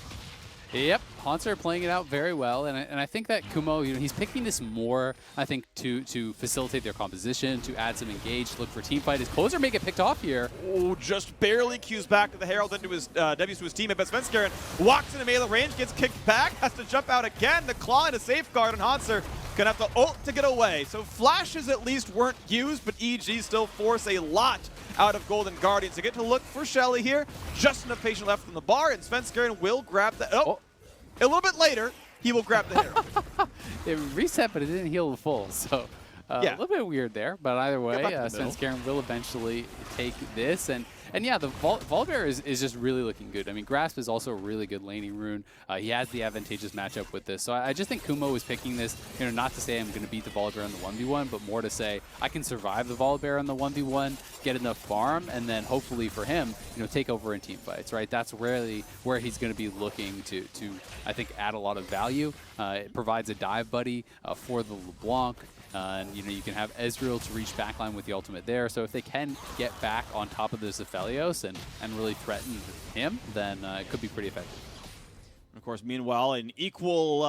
Yep, Hauntzer playing it out very well, and I think that Kumo, he's picking this more, I think, to facilitate their composition, to add some engage, to look for team fight. His Closer may get picked off here. Oh, just barely cues back to the Herald into his W's to his teammate, but Svenskeren walks into melee range, gets kicked back, has to jump out again. The claw and a safeguard, and Hauntzer gonna have to ult to get away. So flashes at least weren't used, but EG still force a lot out of Golden Guardians. They get to look for Shelly here. Just enough patient left from the bar, and Svenskeren will grab the... Oh, a little bit later, he will grab the Herald. It reset, but it didn't heal the full, so A little bit weird there, but either way, Svenskeren will eventually take this. And yeah, the Volibear is just really looking good. I mean, Grasp is also a really good laning rune. He has the advantageous matchup with this. So I just think Kumo is picking this, not to say I'm going to beat the Volibear on the 1v1, but more to say I can survive the Volibear on the 1v1, get enough farm, and then hopefully for him, take over in team fights, right? That's really where he's going to be looking to I think, add a lot of value. It provides a dive buddy for the LeBlanc. And you can have Ezreal to reach backline with the ultimate there. So if they can get back on top of this Aphelios and really threaten him, then it could be pretty effective. Of course, meanwhile, an equal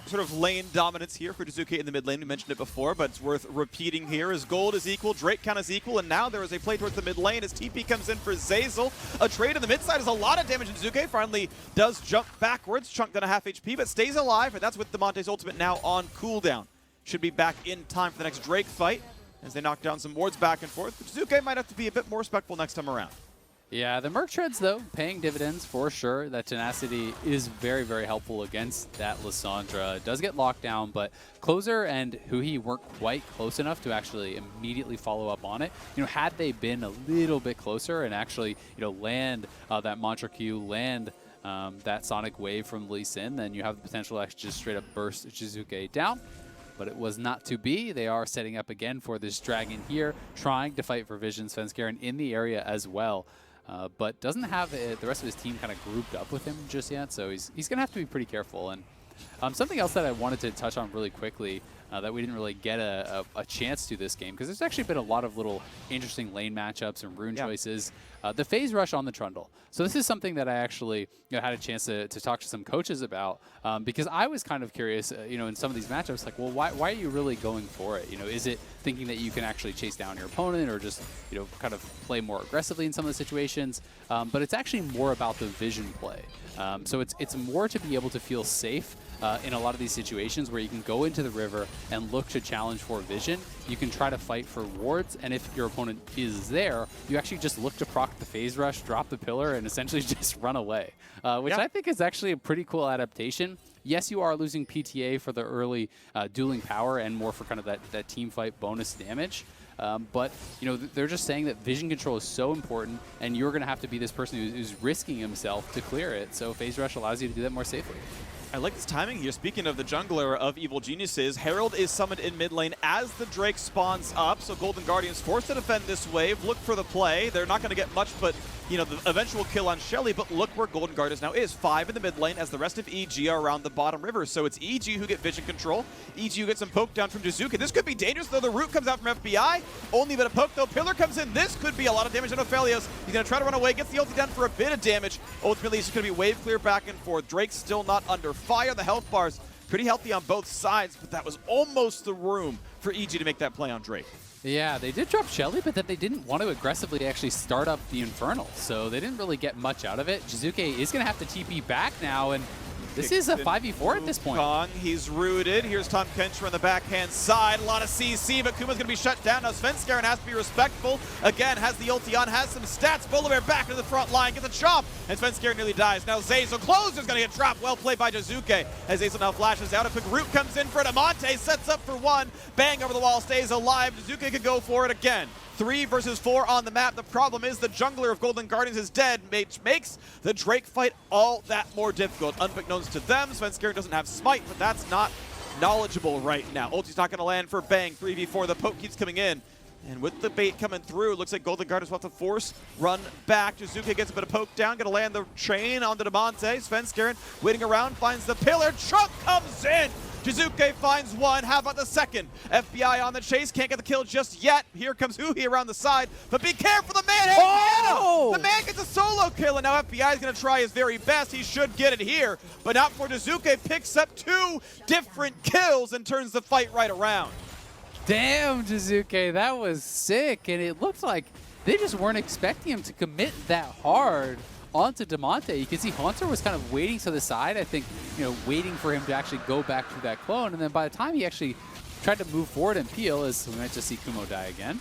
sort of lane dominance here for Jiizuke in the mid lane. We mentioned it before, but it's worth repeating here. As gold is equal, Drake count is equal, and now there is a play towards the mid lane as TP comes in for Zeyzal. A trade in the mid side is a lot of damage, and Jiizuke finally does jump backwards, chunked down a half HP, but stays alive, and that's with Damonte's ultimate now on cooldown. Should be back in time for the next Drake fight as they knock down some wards back and forth. But Jiizuke might have to be a bit more respectful next time around. Yeah, the Merc Treads, though, paying dividends for sure. That tenacity is very, very helpful against that Lissandra. It does get locked down, but Closer and huhi weren't quite close enough to actually immediately follow up on it. Had they been a little bit closer and actually, land that Mantra Q, land that Sonic Wave from Lee Sin, then you have the potential to actually just straight up burst Jiizuke down. But it was not to be. They are setting up again for this dragon here, trying to fight for Vision. Svenskeren in the area as well, but doesn't have the rest of his team kind of grouped up with him just yet, so he's going to have to be pretty careful. And something else that I wanted to touch on really quickly that we didn't really get a chance to this game, because there's actually been a lot of little interesting lane matchups and rune choices. The phase rush on the Trundle. So this is something that I actually had a chance to talk to some coaches about, because I was kind of curious, in some of these matchups, like, well, why are you really going for it? Is it thinking that you can actually chase down your opponent or just, kind of play more aggressively in some of the situations? But it's actually more about the vision play. So it's more to be able to feel safe in a lot of these situations where you can go into the river and look to challenge for vision. You can try to fight for wards, and if your opponent is there, you actually just look to proc the phase rush, drop the pillar, and essentially just run away, which I think is actually a pretty cool adaptation. Yes, you are losing PTA for the early dueling power and more for kind of that team fight bonus damage. But, they're just saying that vision control is so important, and you're going to have to be this person who's risking himself to clear it. So phase rush allows you to do that more safely. I like this timing here. Speaking of the jungler of Evil Geniuses, Herald is summoned in mid lane as the Drake spawns up, so Golden Guardians forced to defend this wave. Look for the play. They're not going to get much, but the eventual kill on Shelly, but look where Golden Guardians now is. 5 in the mid lane as the rest of EG are around the bottom river. So it's EG who get vision control. EG who gets some poke down from Jiizuke. This could be dangerous, though. The root comes out from FBI. Only a bit of poke, though. Pillar comes in. This could be a lot of damage on Aphelios. He's going to try to run away. Gets the ulti down for a bit of damage. Ultimately, it's going to be wave clear back and forth. Drake's still not under fire. The health bars pretty healthy on both sides, but that was almost the room for EG to make that play on Drake. Yeah, they did drop Shelly, but then they didn't want to aggressively actually start up the Infernal, so they didn't really get much out of it. Jiizuke is going to have to TP back now, and this is a 5v4 at this point. Wukong, he's rooted. Here's Tahm Kench on the backhand side. A lot of CC, but Kumo's going to be shut down. Now Svenskeren has to be respectful. Again, has the ulti on, has some stats. Volibear back into the front line, gets a chop, and Svenskeren nearly dies. Now Zeyzal Closer's going to get dropped. Well played by Jiizuke as Zeyzal now flashes out. A quick root comes in for Damonte, sets up for one. Bang over the wall, stays alive. Jiizuke could go for it again. 3 versus 4 on the map. The problem is the jungler of Golden Guardians is dead, which makes the Drake fight all that more difficult. Unbeknownst to them, Svenskeren doesn't have smite, but that's not knowledgeable right now. Ulti's not going to land for Bang. 3v4, the poke keeps coming in. And with the bait coming through, looks like Golden Guardians will have to force run back. Jiizuke gets a bit of poke down, going to land the chain onto Damonte. Svenskeren waiting around, finds the pillar. Chunk comes in. Jiizuke finds one. How about the second? FBI on the chase. Can't get the kill just yet. Here comes huhi around the side. But be careful. The man has The man gets a solo kill. And now FBI is going to try his very best. He should get it here. But not for Jiizuke. Picks up 2 different kills and turns the fight right around. Damn, Jiizuke. That was sick. And it looked like they just weren't expecting him to commit that hard onto Damonte. You can see Hauntzer was kind of waiting to the side, I think, waiting for him to actually go back to that clone. And then by the time he actually tried to move forward and peel, as we might just see Kumo die again.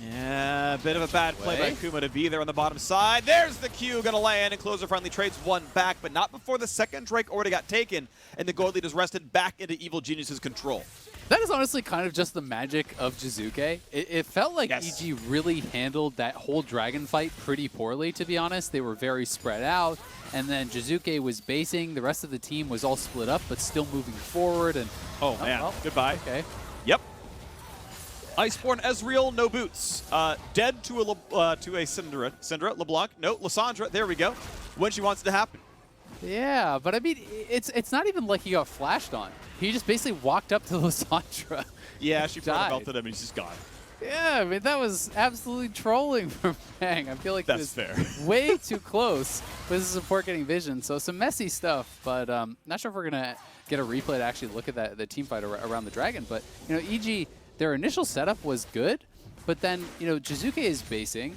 Yeah, a bit of a bad play by Kumo to be there on the bottom side. There's the Q, gonna land, and Closer finally trades one back, but not before the second Drake already got taken, and the gold lead is wrested back into Evil Genius's control. That is honestly kind of just the magic of Jiizuke. It felt like EG really handled that whole dragon fight pretty poorly, to be honest. They were very spread out, and then Jiizuke was basing. The rest of the team was all split up, but still moving forward. And oh man, well, goodbye. Okay. Yep. Iceborne Ezreal, no boots. Dead to a Syndra, LeBlanc, no, Lissandra, there we go. When she wants it to happen. Yeah, but I mean, it's not even like he got flashed on. He just basically walked up to Lissandra. Yeah, she belted him and he's just gone. Yeah, I mean, that was absolutely trolling from Bang. I feel like that's he was fair. way too close with his support getting vision. So some messy stuff, but not sure if we're going to get a replay to actually look at the team fight around the dragon. But, you know, EG, their initial setup was good, but then, you know, Jiizuke is basing.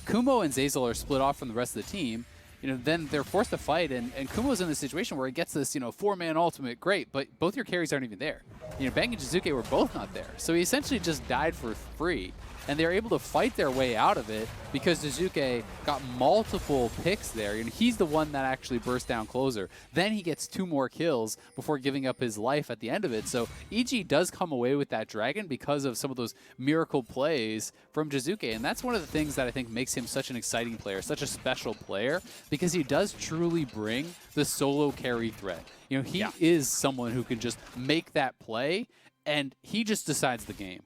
Kumo and Zeyzal are split off from the rest of the team. You know, then they're forced to fight, and Kumo's in this situation where he gets this, you know, 4-man ultimate, great, but both your carries aren't even there. You know, Bang and Jiizuke were both not there, so he essentially just died for free, and they're able to fight their way out of it because Jiizuke got multiple picks there, and he's the one that actually burst down Closer. Then he gets 2 more kills before giving up his life at the end of it, so EG does come away with that dragon because of some of those miracle plays from Jiizuke, and that's one of the things that I think makes him such an exciting player, such a special player, because he does truly bring the solo carry threat. You know, he is someone who can just make that play, and he just decides the game.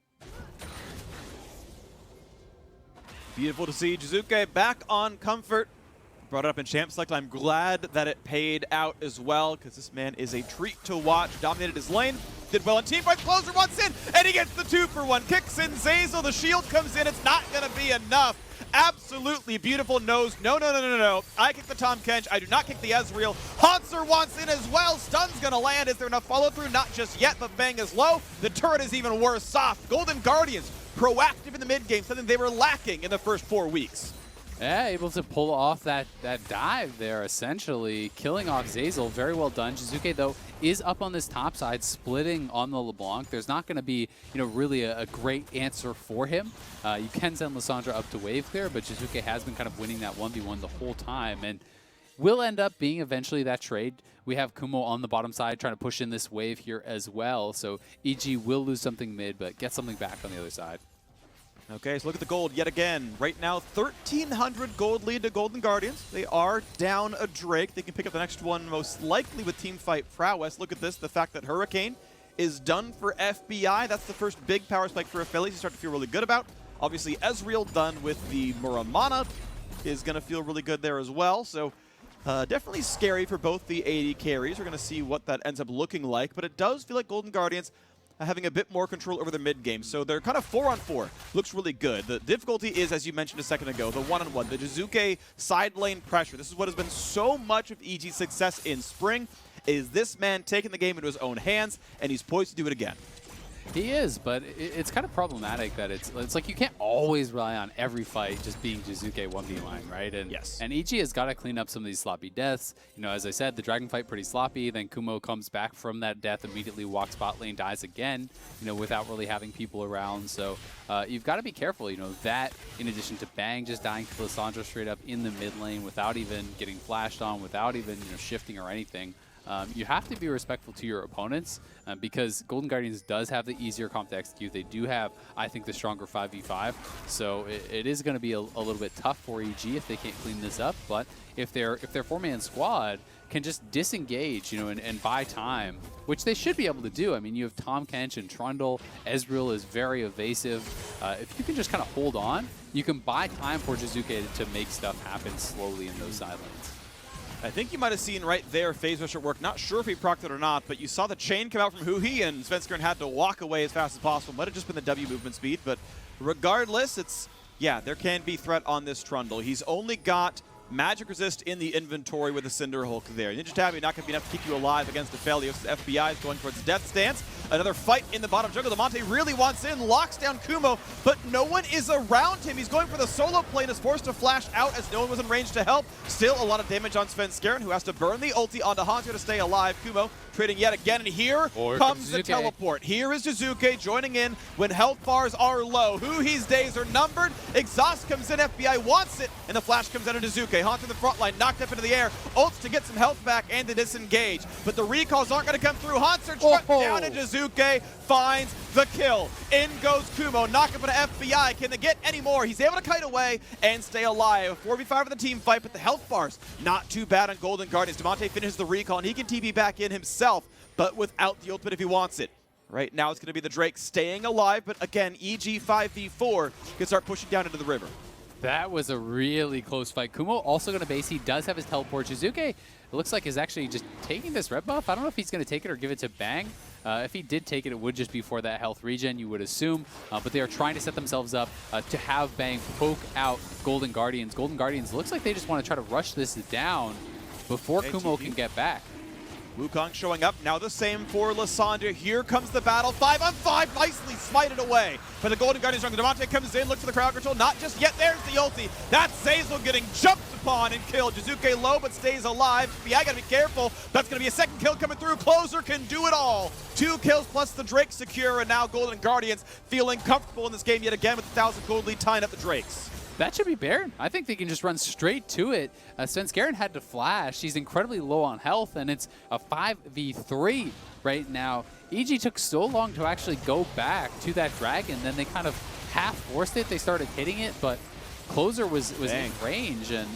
Beautiful to see Jiizuke back on comfort. Brought it up in Champ Select. I'm glad that it paid out as well, because this man is a treat to watch. Dominated his lane, did well in teamfight. Closer once in, and he gets the 2-for-1. Kicks in Zeyzal, the shield comes in. It's not going to be enough. Absolutely beautiful nose. No. I kick the Tahm Kench. I do not kick the Ezreal. Hauntzer wants in as well. Stun's going to land. Is there enough follow-through? Not just yet, but Bang is low. The turret is even worse. Soft. Golden Guardians, proactive in the mid-game, something they were lacking in the first 4 weeks. Yeah, able to pull off that dive there, essentially, killing off Zeyzal. Very well done. Jiizuke, though, is up on this top side, splitting on the LeBlanc. There's not going to be, you know, really a great answer for him. You can send Lissandra up to wave clear, but Jiizuke has been kind of winning that 1v1 the whole time, and will end up being eventually that trade. We have Kumo on the bottom side trying to push in this wave here as well, so EG will lose something mid, but get something back on the other side. Okay, so look at the gold yet again. Right now, 1,300 gold lead to Golden Guardians. They are down a Drake. They can pick up the next one most likely with teamfight prowess. Look at this, the fact that Hurricane is done for FBI. That's the first big power spike for Aphelios you start to feel really good about. Obviously, Ezreal done with the Muramana is going to feel really good there as well. So definitely scary for both the AD carries. We're going to see what that ends up looking like. But it does feel like Golden Guardians having a bit more control over the mid game. So they're kind of 4-on-4. Looks really good. The difficulty is, as you mentioned a second ago, the 1-on-1, the Jiizuke side lane pressure. This is what has been so much of EG's success in spring, is this man taking the game into his own hands, and he's poised to do it again. He is, but it's kind of problematic that it's like you can't always rely on every fight just being Jiizuke 1v1, right? And and EG has got to clean up some of these sloppy deaths. You know, as I said, the dragon fight pretty sloppy. Then Kumo comes back from that death, immediately walks bot lane, dies again, you know, without really having people around. So you've got to be careful, you know, that in addition to Bang just dying to Lissandra straight up in the mid lane without even getting flashed on, without even, you know, shifting or anything. You have to be respectful to your opponents because Golden Guardians does have the easier comp to execute. They do have, I think, the stronger 5v5. So it is going to be a little bit tough for EG if they can't clean this up. But if their 4-man squad can just disengage, you know, and buy time, which they should be able to do. I mean, you have Tahm, Kench, and Trundle. Ezreal is very evasive. If you can just kind of hold on, you can buy time for Jiizuke to make stuff happen slowly in those side lanes. I think you might have seen right there Phase Rusher work. Not sure if he procced it or not, but you saw the chain come out from huhi, and Svenskeren had to walk away as fast as possible. Might have just been the W movement speed, but regardless, it's, yeah, there can be threat on this Trundle. He's only got Magic Resist in the inventory with a Cinder Hulk there. Ninja Tabby not going to be enough to keep you alive against Aphelios. FBI is going towards Death Stance. Another fight in the bottom jungle. Damonte really wants in, locks down Kumo, but no one is around him. He's going for the solo play and is forced to flash out as no one was in range to help. Still a lot of damage on Svenskeren, who has to burn the ulti onto Hauntzer to stay alive. Kumo trading yet again, and here comes the teleport. Here is Jiizuke joining in when health bars are low. Huhi's days are numbered. Exhaust comes in, FBI wants it, and the flash comes out of Jiizuke. Hauntzer in the front line, knocked up into the air. Ults to get some health back and to disengage, but the recalls aren't going to come through. Hauntzer struck down, and Jiizuke finds the kill. In goes Kumo, knock up into FBI. Can they get any more? He's able to kite away and stay alive. 4v5 of the team fight, but the health bars not too bad on Golden Guardians. Damonte finishes the recall, and he can TP back in himself, but without the ultimate if he wants it. Right now it's going to be the Drake staying alive, but again, EG 5v4 can start pushing down into the river. That was a really close fight. Kumo also going to base. He does have his teleport. Jiizuke, it looks like, is actually just taking this red buff. I don't know if he's going to take it or give it to Bang. If he did take it, it would just be for that health regen, you would assume. But they are trying to set themselves up to have Bang poke out Golden Guardians. Golden Guardians looks like they just want to try to rush this down before Kumo can get back. Wukong showing up, now the same for Lissandra. Here comes the battle, 5-on-5, nicely smited away. But the Golden Guardians jungle, Damonte comes in, looks for the crowd control, not just yet, there's the ulti. That's Zeyzal getting jumped upon and killed. Jiizuke low, but stays alive. Yeah, gotta be careful. That's gonna be a second kill coming through. Closer can do it all. 2 kills plus the Drake secure, and now Golden Guardians feeling comfortable in this game yet again with the 1,000 gold lead tying up the Drakes. That should be Baron. I think they can just run straight to it. Svenskeren had to flash. He's incredibly low on health, and it's a 5v3 right now. EG took so long to actually go back to that dragon, then they kind of half forced it. They started hitting it, but Closer was in range, and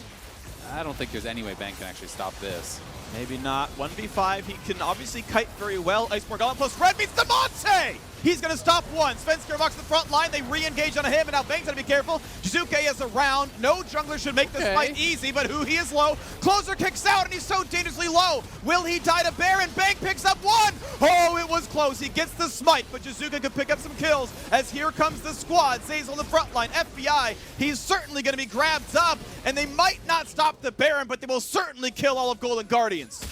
I don't think there's any way Bang can actually stop this. Maybe not. 1v5, he can obviously kite very well. Iceborne Golem plus Red meets Damonte! He's going to stop one. Svenskeren walks to the front line. They re-engage on him, and now Bang's going to be careful. Jiizuke is around. No jungler should make this fight easy, but huhi is low. Closer kicks out, and he's so dangerously low. Will he die to Baron? Bang picks up one. Oh, it was close. He gets the smite, but Jiizuke could pick up some kills as here comes the squad. Zeyzal on the front line. FBI, he's certainly going to be grabbed up, and they might not stop the Baron, but they will certainly kill all of Golden Guardians.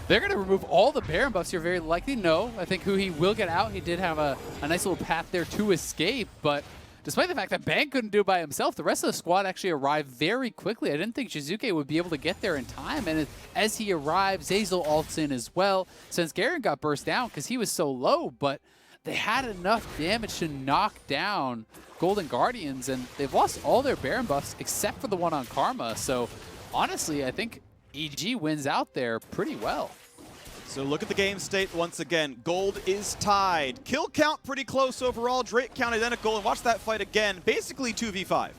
They're going to remove all the Baron buffs here, very likely. No, I think huhi will get out. He did have a nice little path there to escape, but despite the fact that Bang couldn't do it by himself, the rest of the squad actually arrived very quickly. I didn't think Jiizuke would be able to get there in time, and as he arrived, Zeyzal ults in as well. Svenskeren got burst down because he was so low, but they had enough damage to knock down Golden Guardians, and they've lost all their Baron buffs except for the one on Karma. So honestly, I think EG wins out there pretty well. So look at the game state once again. Gold is tied. Kill count pretty close overall. Drake count identical. And watch that fight again. Basically 2v5.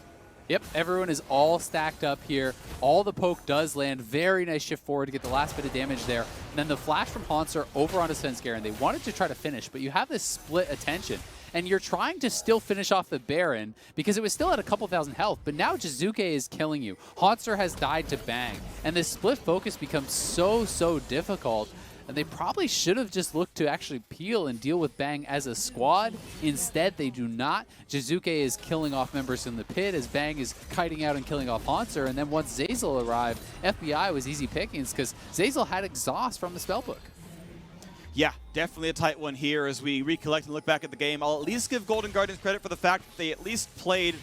Yep, everyone is all stacked up here. All the poke does land. Very nice shift forward to get the last bit of damage there. And then the flash from Hauntzer over onto Svenskeren. They wanted to try to finish, but you have this split attention. And you're trying to still finish off the Baron because it was still at a couple thousand health, but now Jiizuke is killing you. Hauntzer has died to Bang, and this split focus becomes so difficult. And they probably should have just looked to actually peel and deal with Bang as a squad. Instead, they do not. Jiizuke is killing off members in the pit as Bang is kiting out and killing off Hauntzer. And then once Zeyzal arrived, FBI was easy pickings because Zeyzal had exhaust from the spellbook. Yeah, definitely a tight one here as we recollect and look back at the game. I'll at least give Golden Guardians credit for the fact that they at least played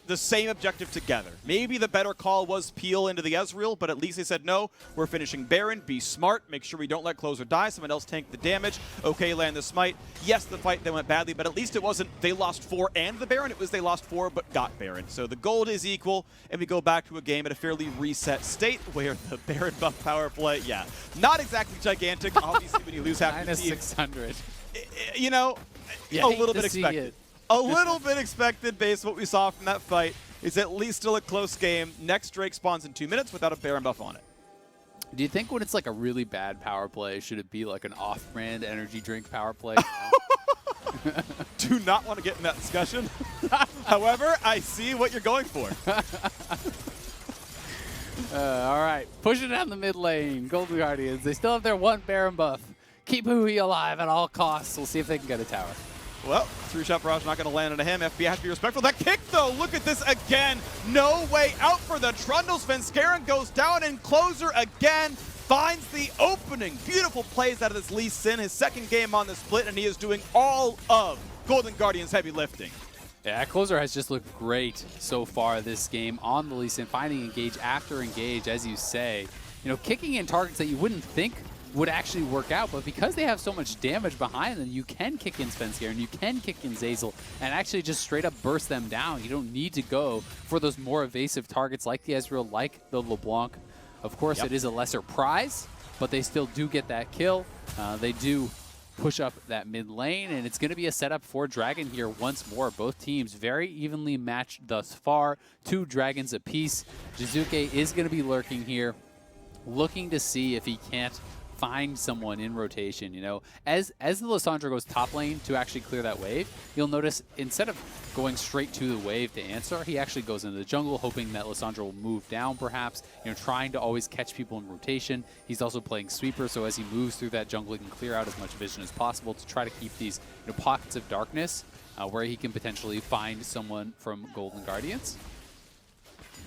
the same objective together. Maybe the better call was peel into the Ezreal, but at least they said, no, we're finishing Baron, be smart, make sure we don't let Closer die, someone else tank the damage, okay, land the smite. Yes, the fight then went badly, but at least it wasn't they lost 4 and the Baron, it was they lost 4 but got Baron. So the gold is equal, and we go back to a game at a fairly reset state where the Baron buff power play, yeah, not exactly gigantic, obviously when you lose half your team. -600. You know, a little bit expected. A little bit expected based on what we saw from that fight. It's at least still a close game. Next Drake spawns in 2 minutes without a Baron buff on it. Do you think when it's like a really bad power play, should it be like an off-brand energy drink power play? Do not want to get in that discussion. However, I see what you're going for. All right, push it down the mid lane. Golden Guardians, they still have their 1 Baron buff. Keep huhi alive at all costs. We'll see if they can get a tower. Well, through-shot barrage not going to land into him. FBI has to be respectful. That kick, though, look at this again. No way out for the Trundle. Svenskeren goes down, and Closer again finds the opening. Beautiful plays out of this Lee Sin, his second game on the split, and he is doing all of Golden Guardians' heavy lifting. Yeah, Closer has just looked great so far this game on the Lee Sin, finding engage after engage, as you say. You know, kicking in targets that you wouldn't think would actually work out, but because they have so much damage behind them, you can kick in Svenskeren, you can kick in Zeyzal, and actually just straight up burst them down. You don't need to go for those more evasive targets like the Ezreal, like the LeBlanc. Of course, it is a lesser prize, but they still do get that kill. They do push up that mid lane, and it's going to be a setup for Dragon here once more. Both teams very evenly matched thus far, 2 dragons apiece. Jiizuke is going to be lurking here, looking to see if he can't find someone in rotation. You know, as the Lissandra goes top lane to actually clear that wave, you'll notice instead of going straight to the wave to answer, he actually goes into the jungle, hoping that Lissandra will move down perhaps, you know, trying to always catch people in rotation. He's also playing sweeper, so as he moves through that jungle, he can clear out as much vision as possible to try to keep these, you know, pockets of darkness where he can potentially find someone from Golden Guardians.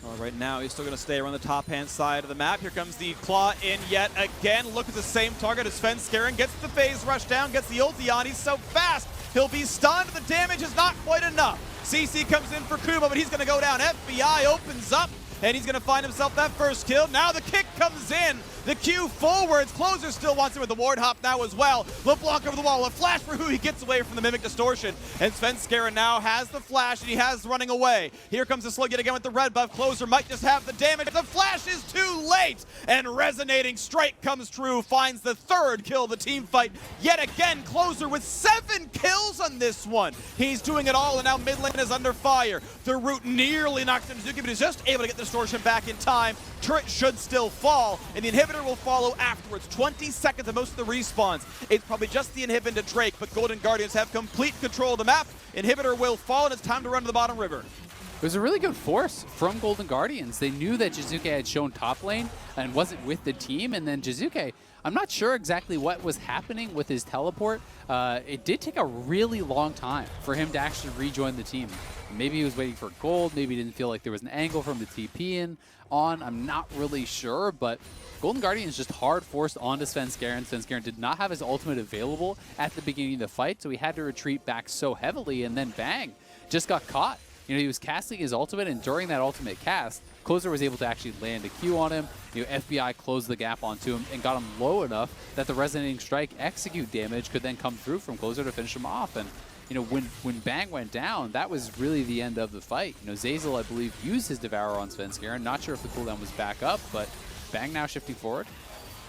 Well, right now, he's still going to stay around the top-hand side of the map. Here comes the claw in yet again. Look at the same target as Svenskeren. Gets the phase rush down, gets the ulti on. He's so fast, he'll be stunned. The damage is not quite enough. CC comes in for Kumo, but he's going to go down. FBI opens up, and he's going to find himself that first kill. Now the kick comes in. The Q forwards. Closer still wants it with the ward hop now as well. LeBlanc over the wall. A flash for who he gets away from the Mimic Distortion. And Svenskeren now has the flash, and he has running away. Here comes the slug yet again with the red buff. Closer might just have the damage. The flash is too late. And Resonating Strike comes true. Finds the 3rd kill of the team fight. Yet again, Closer with 7 kills on this one. He's doing it all, and now mid lane is under fire. The root nearly knocks into Jiizuke, but he's just able to get the Distortion back in time. Turret should still fall, and the inhibitor will follow afterwards. 20 seconds of most of the respawns. It's probably just the inhib into Drake, but Golden Guardians have complete control of the map. Inhibitor will fall, and it's time to run to the bottom river. It was a really good force from Golden Guardians. They knew that Jiizuke had shown top lane and wasn't with the team, and then Jiizuke, I'm not sure exactly what was happening with his teleport. It did take a really long time for him to actually rejoin the team. Maybe he was waiting for gold, maybe he didn't feel like there was an angle from the TP in on, I'm not really sure, but Golden Guardians just hard forced onto Svenskeren. Svenskeren did not have his ultimate available at the beginning of the fight, so he had to retreat back so heavily, and then bang, just got caught. You know, he was casting his ultimate, and during that ultimate cast, Closer was able to actually land a Q on him. You know, FBI closed the gap onto him and got him low enough that the Resonating Strike execute damage could then come through from Closer to finish him off. And you know, when Bang went down, that was really the end of the fight. You know, Zeyzal, I believe, used his Devourer on Svenskeren. Not sure if the cooldown was back up, but Bang now shifting forward.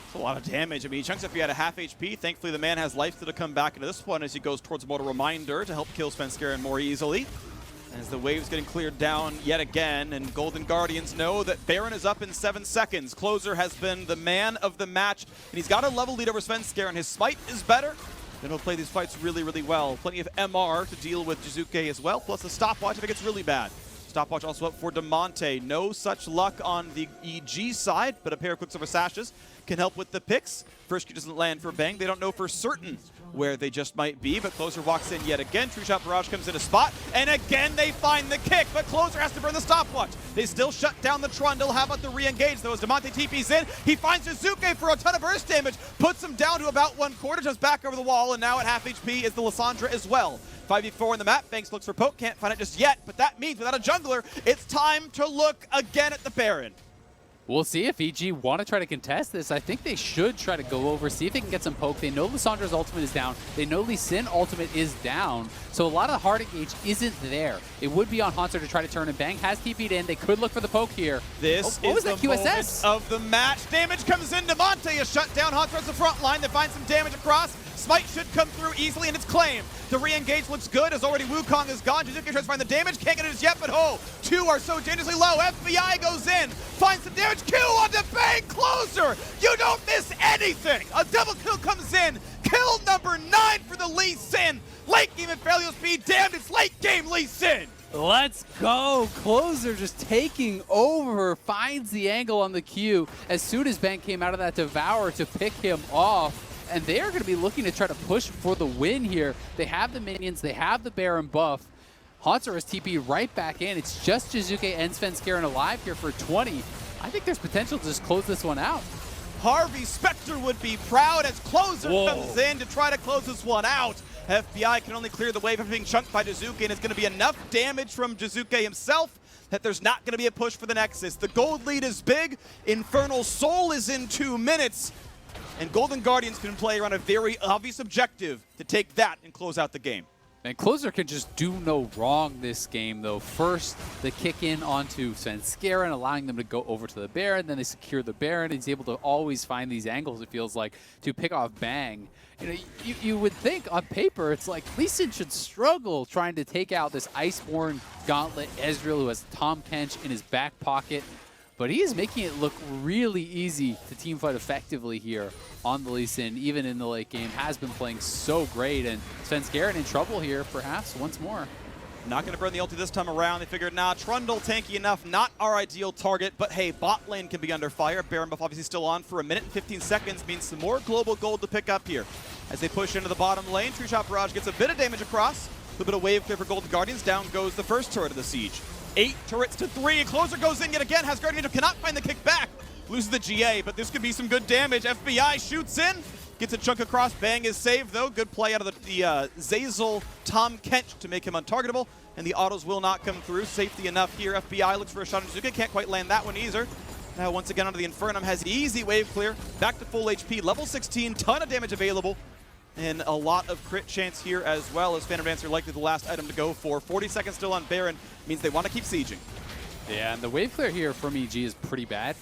It's a lot of damage. I mean, he chunks FBI at half HP. Thankfully, the man has life to come back into this one as he goes towards Mortal Reminder to help kill Svenskeren more easily. As the wave's getting cleared down yet again, and Golden Guardians know that Baron is up in 7 seconds. Closer has been the man of the match, and he's got a level lead over Svenskeren. His smite is better, then he'll play these fights really, really well. Plenty of MR to deal with Jiizuke as well, plus a stopwatch if it gets really bad. Stopwatch also up for Damonte. No such luck on the EG side, but a pair of Quicksilver Sashes can help with the picks. First Q doesn't land for Bang. They don't know for certain where they just might be, but Closer walks in yet again. True Shot Barrage comes in a spot, and again they find the kick, but Closer has to burn the stopwatch. They still shut down the Trundle. How about the re-engage, though, as Damonte TP's in. He finds Jiizuke for a ton of burst damage, puts him down to about 1/4, just back over the wall, and now at half HP is the Lissandra as well. 5v4 in the map. Banks looks for poke, can't find it just yet, but that means without a jungler, it's time to look again at the Baron. We'll see if EG want to try to contest this. I think they should try to go over, see if they can get some poke. They know Lissandra's ultimate is down. They know Lee Sin ultimate is down. So a lot of the hard engage isn't there. It would be on Hauntzer to try to turn, and Bang has TP'd in. They could look for the poke here. This is the moment of the match. Damage comes in. Damonte is shut down. Hauntzer has the front line. They find some damage across. Smite should come through easily, and it's claimed. The re-engage looks good, as already Wukong is gone. Jiizuke tries to find the damage. Can't get it as yet, but oh, 2 are so dangerously low. FBI goes in, finds some damage. Q on the Bang. Closer. You don't miss anything. A double kill comes in. Kill number 9 for the Lee Sin. Late game Aphelios be damned. It's late game Lee Sin. Let's go. Closer just taking over, finds the angle on the Q as soon as Bang came out of that Devour to pick him off. and they are going to be looking to try to push for the win here. They have the minions, they have the Baron buff. Hauntzer has TP right back in. It's just Jiizuke and Svenskeren alive here for 20. I think there's potential to just close this one out. Harvey Specter would be proud as Closer comes in to try to close this one out. FBI can only clear the wave after being chunked by Jiizuke, and it's going to be enough damage from Jiizuke himself that there's not going to be a push for the Nexus. The gold lead is big. Infernal Soul is in 2 minutes. And Golden Guardians can play around a very obvious objective to take that and close out the game. And Closer can just do no wrong this game, though. First, the kick in onto Svenskeren, allowing them to go over to the Baron. Then they secure the Baron. He's able to always find these angles, it feels like, to pick off Bang. You know, you would think on paper, it's like Lee Sin should struggle trying to take out this Iceborne Gauntlet Ezreal who has Tahm Kench in his back pocket. But he is making it look really easy to teamfight effectively here on the Lee Sin, even in the late game. Has been playing so great, and Svenskeren in trouble here, perhaps, once more. Not going to burn the ulti this time around. They figured, nah, Trundle tanky enough, not our ideal target, but hey, bot lane can be under fire. Baron buff obviously still on for 1 minute and 15 seconds, means some more global gold to pick up here. As they push into the bottom lane, True Shot Barrage gets a bit of damage across. A little bit of wave clear for Golden Guardians. Down goes the first turret of the siege. 8 turrets to 3. Closer goes in yet again. Has Guardian cannot find the kick back. Loses the GA, but this could be some good damage. FBI shoots in. Gets a chunk across. Bang is saved, though. Good play out of the Zeyzal Tahm Kench to make him untargetable. And the autos will not come through. Safety enough here. FBI looks for a shot on Jiizuke. Can't quite land that one either. Now, once again, onto the Infernum. Has easy wave clear. Back to full HP. Level 16. Ton of damage available. And a lot of crit chance here as well, as Phantom Dancer likely the last item to go for. 40 seconds still on Baron means they want to keep sieging. Yeah, and the wave clear here from EG is pretty bad.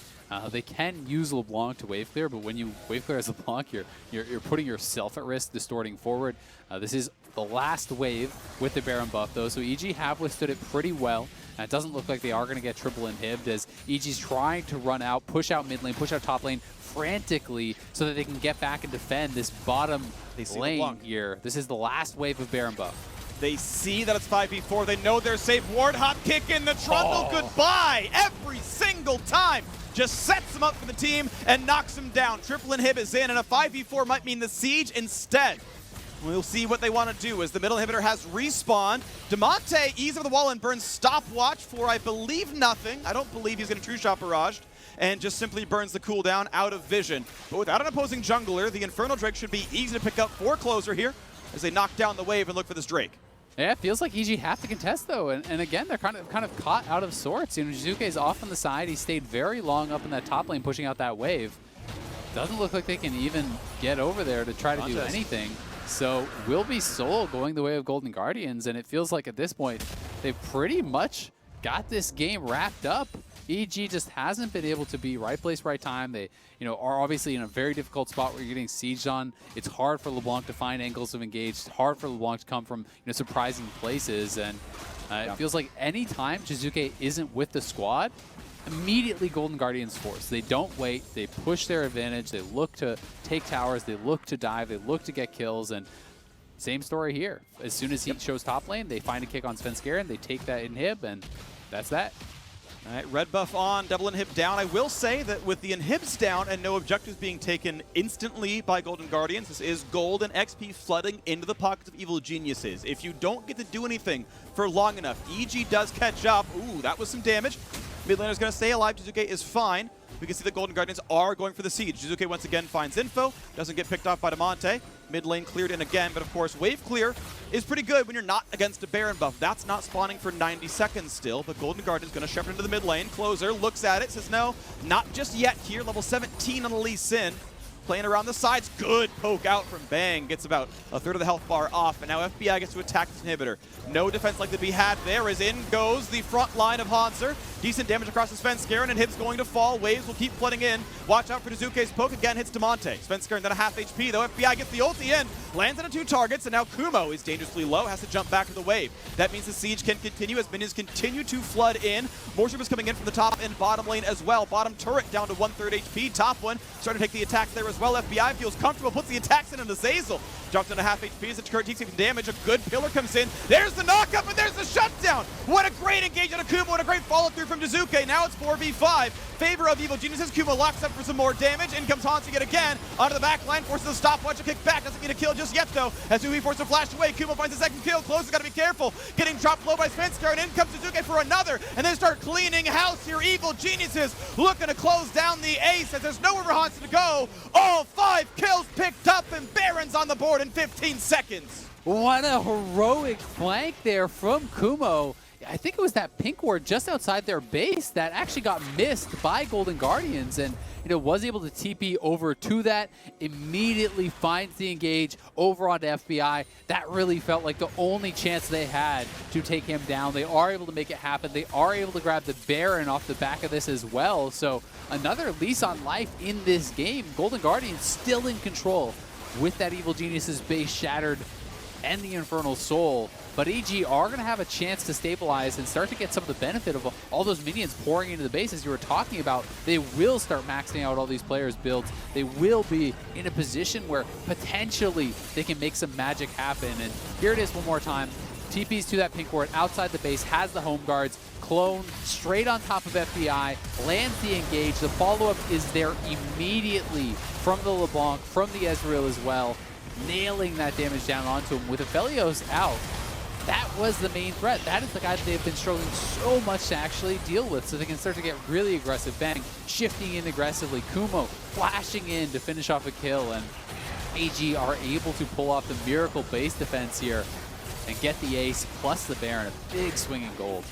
They can use LeBlanc to wave clear, but when you wave clear as LeBlanc, you're putting yourself at risk, distorting forward. This is the last wave with the Baron buff, though, so EG have withstood it pretty well. It doesn't look like they are going to get triple inhibbed, as EG's trying to run out, push out mid lane, push out top lane frantically so that they can get back and defend this bottom lane here. This is the last wave of Baron buff. They see that it's 5v4. They know they're safe. Ward-hop kick in the Trundle. Goodbye every single time. Just sets them up for the team and knocks them down. Triple inhib is in, and a 5v4 might mean the siege instead. We'll see what they want to do as the middle inhibitor has respawned. Damonte ease over the wall and burns stopwatch for, I believe, nothing. I don't believe he's going to True Shot Barrage, and just simply burns the cooldown out of vision. But without an opposing jungler, the Infernal Drake should be easy to pick up for Closer here as they knock down the wave and look for this Drake. Yeah, it feels like EG have to contest, though, and again, they're kind of caught out of sorts. You know, Jiizuke is off on the side. He stayed very long up in that top lane, pushing out that wave. Doesn't look like they can even get over there to try to do anything. So will be solo going the way of Golden Guardians, and it feels like at this point they've pretty much got this game wrapped up. EG just hasn't been able to be right place, right time. They, are obviously in a very difficult spot where you're getting sieged on. It's hard for LeBlanc to find angles of engage. It's hard for LeBlanc to come from surprising places, and it feels like any time Jiizuke isn't with the squad, immediately Golden Guardians force. They don't wait. They push their advantage. They look to take towers. They look to dive. They look to get kills, and same story here. As soon as he shows top lane, they find a kick on Svenskeren. They take that inhib, and that's that. All right, red buff on, double inhib down. I will say that with the inhibs down and no objectives being taken instantly by Golden Guardians, this is gold and XP flooding into the pockets of evil geniuses. If you don't get to do anything for long enough, EG does catch up. Ooh, that was some damage. Mid laner's going to stay alive. Jiizuke is fine. We can see the Golden Guardians are going for the siege. Jiizuke once again finds info. Doesn't get picked off by Damonte. Mid lane cleared in again, but of course wave clear is pretty good when you're not against a Baron buff. That's not spawning for 90 seconds still, but Golden Guardian's going to shepherd into the mid lane. Closer looks at it, says no, not just yet here. Level 17 on the Lee Sin. Playing around the sides, good poke out from Bang. Gets about a third of the health bar off, and now FBI gets to attack this inhibitor. No defense like to be had there, as in goes the front line of Hauntzer. Decent damage across the Svenskeren, and Hib's going to fall. Waves will keep flooding in. Watch out for Jiizuke's poke, again hits Damonte. Svenskeren down a half HP, though FBI gets the ulti in. Lands on 2 targets, and now Kumo is dangerously low, has to jump back to the wave. That means the siege can continue as minions continue to flood in. More troopers coming in from the top and bottom lane as well. Bottom turret down to 1/3 HP. Top one starting to take the attacks there as well. FBI feels comfortable, puts the attacks in into Zeyzal. Drops down to half HP as the turret takes some damage. A good pillar comes in. There's the knockup, and there's the shutdown. down. What a great engagement of Kumo, and a great follow-through from Jiizuke. Now it's 4v5. Favor of Evil Geniuses. Kumo locks up for some more damage. In comes Hauntzer yet again. Onto the back line, forces a stopwatch, a kick back. Doesn't get a kill just yet, though. As huhi forces a flash away, Kumo finds a second kill. Close, got to be careful. Getting dropped low by Svenskeren, and in comes Jiizuke for another. And then start cleaning house here. Evil Geniuses looking to close down the ace as there's nowhere for Hauntzer to go. All 5 kills picked up, and Baron's on the board in 15 seconds. What a heroic flank there from Kumo. I think it was that pink ward just outside their base that actually got missed by Golden Guardians, and was able to TP over to that, immediately finds the engage over onto FBI. That really felt like the only chance they had to take him down. They are able to make it happen. They are able to grab the Baron off the back of this as well. So another lease on life in this game. Golden Guardians still in control with that Evil Genius's base shattered and the Infernal Soul. But EG are going to have a chance to stabilize and start to get some of the benefit of all those minions pouring into the base, as you were talking about. They will start maxing out all these players' builds. They will be in a position where potentially they can make some magic happen. And here it is one more time. TPs to that pink ward outside the base, has the home guards, clone straight on top of FBI, lands the engage. The follow-up is there immediately from the LeBlanc, from the Ezreal as well, nailing that damage down onto him with Aphelios out. That was the main threat. That is the guy that they've been struggling so much to actually deal with, so they can start to get really aggressive. Bang, shifting in aggressively. Kumo flashing in to finish off a kill, and AG are able to pull off the miracle base defense here and get the ace plus the Baron. A big swing in gold.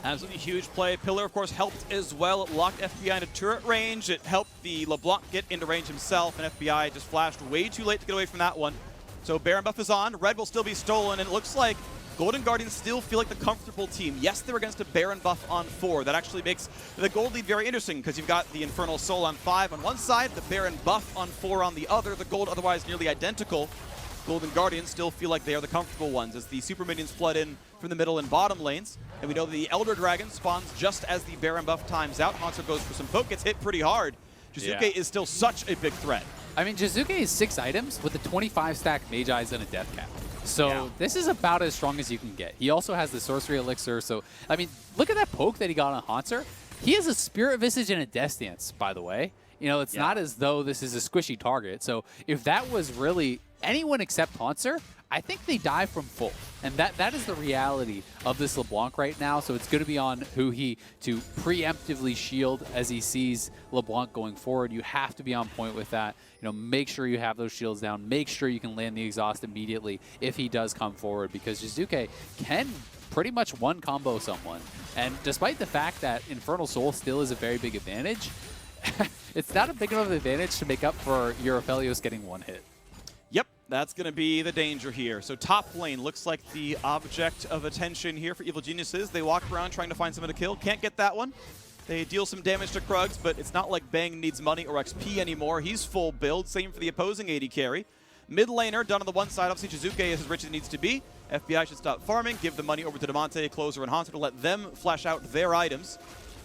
Absolutely huge play. Pillar, of course, helped as well. It locked FBI into turret range. It helped the LeBlanc get into range himself, and FBI just flashed way too late to get away from that one. So Baron buff is on. Red will still be stolen, and it looks like Golden Guardians still feel like the comfortable team. Yes, they're against a Baron buff on 4. That actually makes the gold lead very interesting, because you've got the Infernal Soul on 5 on one side, the Baron buff on 4 on the other. The gold otherwise nearly identical. Golden Guardians still feel like they are the comfortable ones as the super minions flood in from the middle and bottom lanes. And we know the Elder Dragon spawns just as the Baron buff times out. Hauntzer goes for some poke, gets hit pretty hard. Jiizuke is still such a big threat. I mean, Jiizuke is 6 items with a 25 stack Mage Eyes and a Death Cap. So this is about as strong as you can get. He also has the Sorcery Elixir. So, I mean, look at that poke that he got on Hauntzer. He has a Spirit Visage and a Death Stance, by the way. It's not as though this is a squishy target. So if that was really anyone except Hauntzer, I think they die from full. And that is the reality of this LeBlanc right now. So it's going to be on huhi to preemptively shield as he sees LeBlanc going forward. You have to be on point with that. Make sure you have those shields down. Make sure you can land the exhaust immediately if he does come forward, because Jiizuke can pretty much one combo someone. And despite the fact that Infernal Soul still is a very big advantage, it's not a big enough advantage to make up for your Aphelios getting one hit. Yep, that's going to be the danger here. So top lane looks like the object of attention here for Evil Geniuses. They walk around trying to find someone to kill. Can't get that one. They deal some damage to Krugs, but it's not like Bang needs money or XP anymore. He's full build. Same for the opposing AD carry. Mid laner done on the one side. Obviously, Jiizuke is as rich as it needs to be. FBI should stop farming, give the money over to Damonte, Closer, and Hauntzer to let them flash out their items.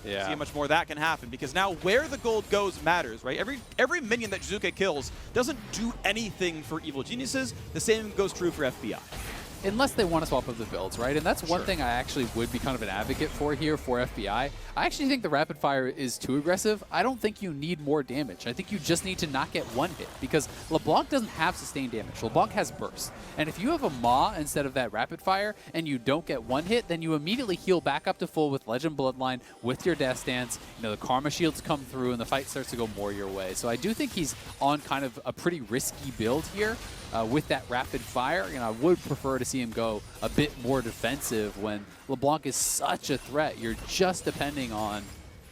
See how much more that can happen, because now where the gold goes matters, right? Every minion that Jiizuke kills doesn't do anything for Evil Geniuses. The same goes true for FBI. Unless they want to swap up the builds, right? And that's one thing I actually would be kind of an advocate for here for FBI. I actually think the rapid fire is too aggressive. I don't think you need more damage. I think you just need to not get one hit, because LeBlanc doesn't have sustained damage. LeBlanc has burst. And if you have a Maw instead of that rapid fire and you don't get one hit, then you immediately heal back up to full with Legend Bloodline, with your Death Stance. The Karma Shields come through and the fight starts to go more your way. So I do think he's on kind of a pretty risky build here. With that rapid fire, I would prefer to see him go a bit more defensive when LeBlanc is such a threat. You're just depending on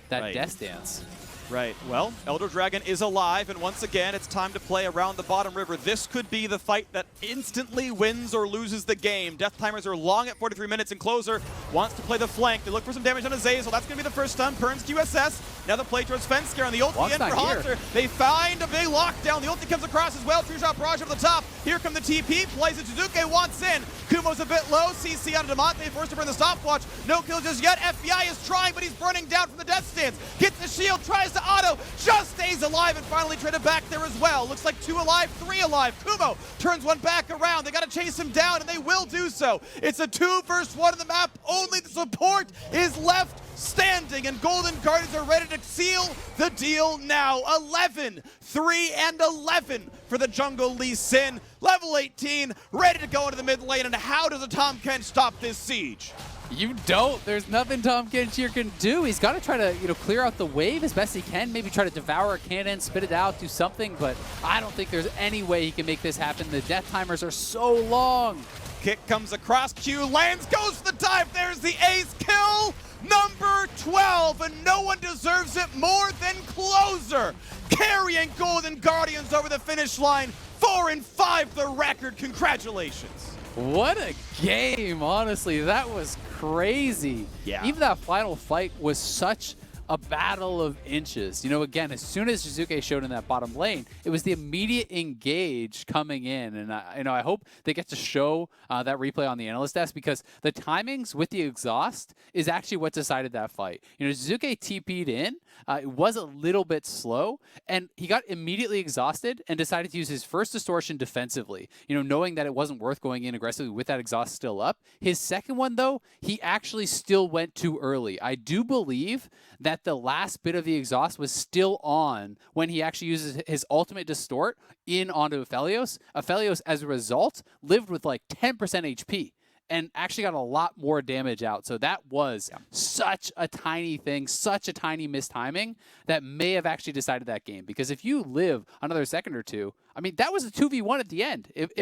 that Death Stance. Right. Well, Elder Dragon is alive, and once again, it's time to play around the bottom river. This could be the fight that instantly wins or loses the game. Death timers are long at 43 minutes, and Closer wants to play the flank. They look for some damage on a Zeyzal. That's going to be the first stun. Perns QSS. Now the play towards Svenskeren. The ulti in for Hauntzer. They find a big lockdown. The ulti comes across as well. True shot barrage over the top. Here come the TP. Plays it. Jiizuke wants in. Kumo's a bit low. CC on Damonte. Forced to burn the stopwatch. No kill just yet. FBI is trying, but he's burning down from the Death Stance. Gets the shield. Tries to Otto, just stays alive and finally traded back there as well. Looks like 2 alive, 3 alive. Kumo turns one back around. They got to chase him down, and they will do so. It's a 2 versus 1 in the map. Only the support is left standing, and Golden Guardians are ready to seal the deal now. 11, 3, and 11 for the jungle Lee Sin. Level 18, ready to go into the mid lane, and how does a Tahm Kench stop this siege? You don't. There's nothing Tahm Kench here can do. He's got to try to, clear out the wave as best he can. Maybe try to devour a cannon, spit it out, do something. But I don't think there's any way he can make this happen. The death timers are so long. Kick comes across, Q lands, goes for the dive. There's the ace kill. Number 12, and no one deserves it more than Closer, carrying Golden Guardians over the finish line. 4 and 5 the record. Congratulations. What a game, honestly. That was crazy. Yeah. Even that final fight was such a battle of inches. Again, as soon as Jiizuke showed in that bottom lane, it was the immediate engage coming in. And I hope they get to show that replay on the analyst desk, because the timings with the exhaust is actually what decided that fight. Jiizuke TP'd in. It was a little bit slow, and he got immediately exhausted and decided to use his first distortion defensively, knowing that it wasn't worth going in aggressively with that exhaust still up. His second one, though, he actually still went too early. I do believe that the last bit of the exhaust was still on when he actually uses his ultimate distort in onto Aphelios. Aphelios, as a result, lived with like 10% HP and actually got a lot more damage out. So that was such a tiny thing, such a tiny mistiming that may have actually decided that game. Because if you live another second or two, I mean, that was a 2v1 at the end. If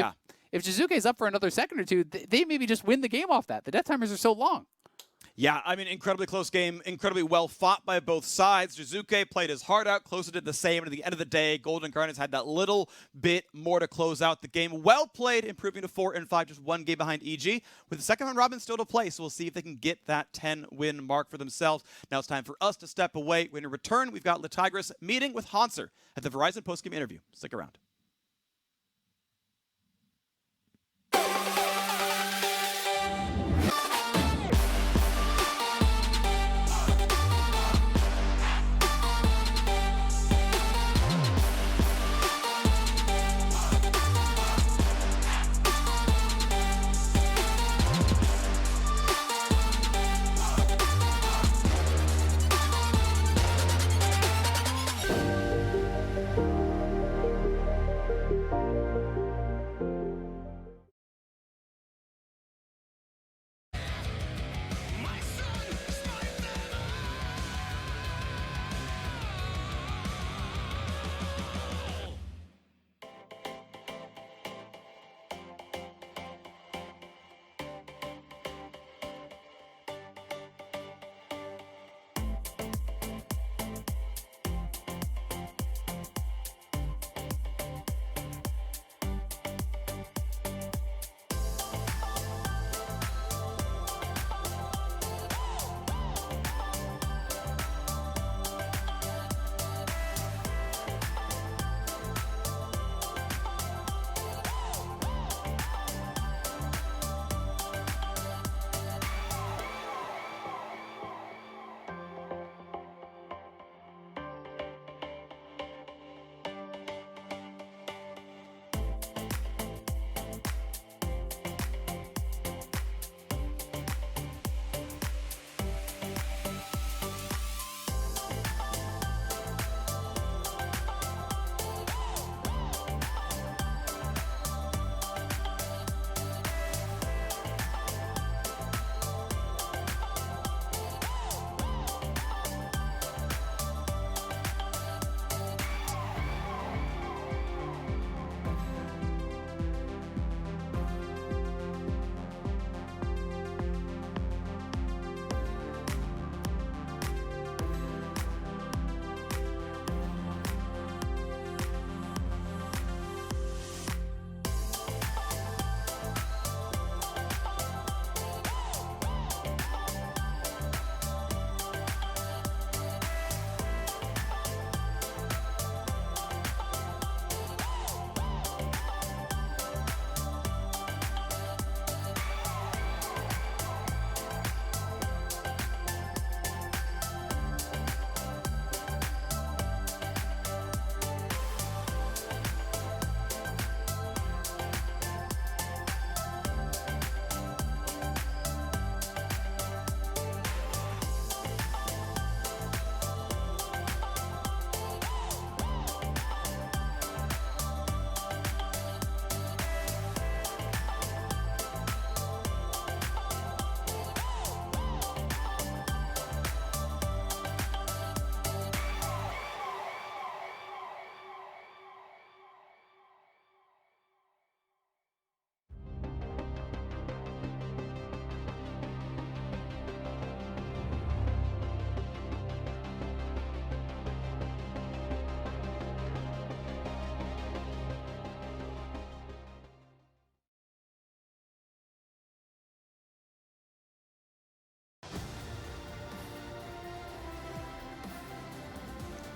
Jiizuke is up for another second or two, they maybe just win the game off that. The death timers are so long. Yeah, I mean, incredibly close game, incredibly well fought by both sides. Jiizuke played his heart out, Closer did the same, and at the end of the day, Golden Guardians had that little bit more to close out the game. Well played, improving to 4 and 5, just 1 game behind EG, with the second round robin still to play, so we'll see if they can get that 10-win mark for themselves. Now it's time for us to step away. When in return, we've got Licorice meeting with Hauntzer at the Verizon postgame interview. Stick around.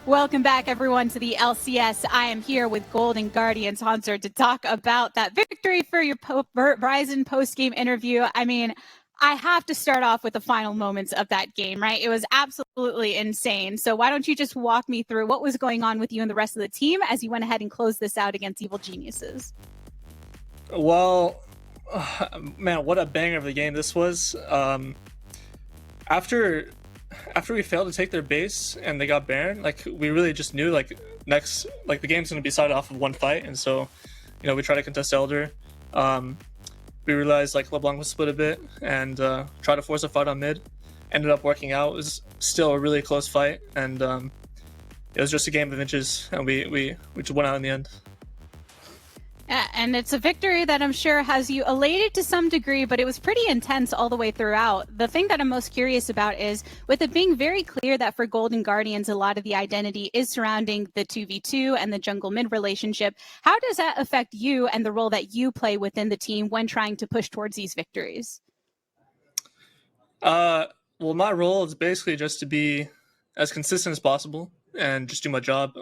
Welcome back, everyone, to the LCS. I am here with Golden Guardians Hauntzer to talk about that victory for your Verizon post-game interview. I mean, I have to start off with the final moments of that game, right? It was absolutely insane. So why don't you just walk me through what was going on with you and the rest of the team as you went ahead and closed this out against Evil Geniuses? Well, man, what a banger of a game this was. After we failed to take their base and they got Baron, like, we really just knew, like, next, like, the game's going to be decided off of one fight. And so, you know, we tried to contest Elder. We realized, like, LeBlanc was split a bit and tried to force a fight on mid. Ended up working out. It was still a really close fight. And it was just a game of inches. And we just went out in the end. Yeah, and it's a victory that I'm sure has you elated to some degree, but it was pretty intense all the way throughout. The thing that I'm most curious about is, with it being very clear that for Golden Guardians, a lot of the identity is surrounding the 2v2 and the jungle mid relationship, how does that affect you and the role that you play within the team when trying to push towards these victories? Well, my role is basically just to be as consistent as possible and just do my job.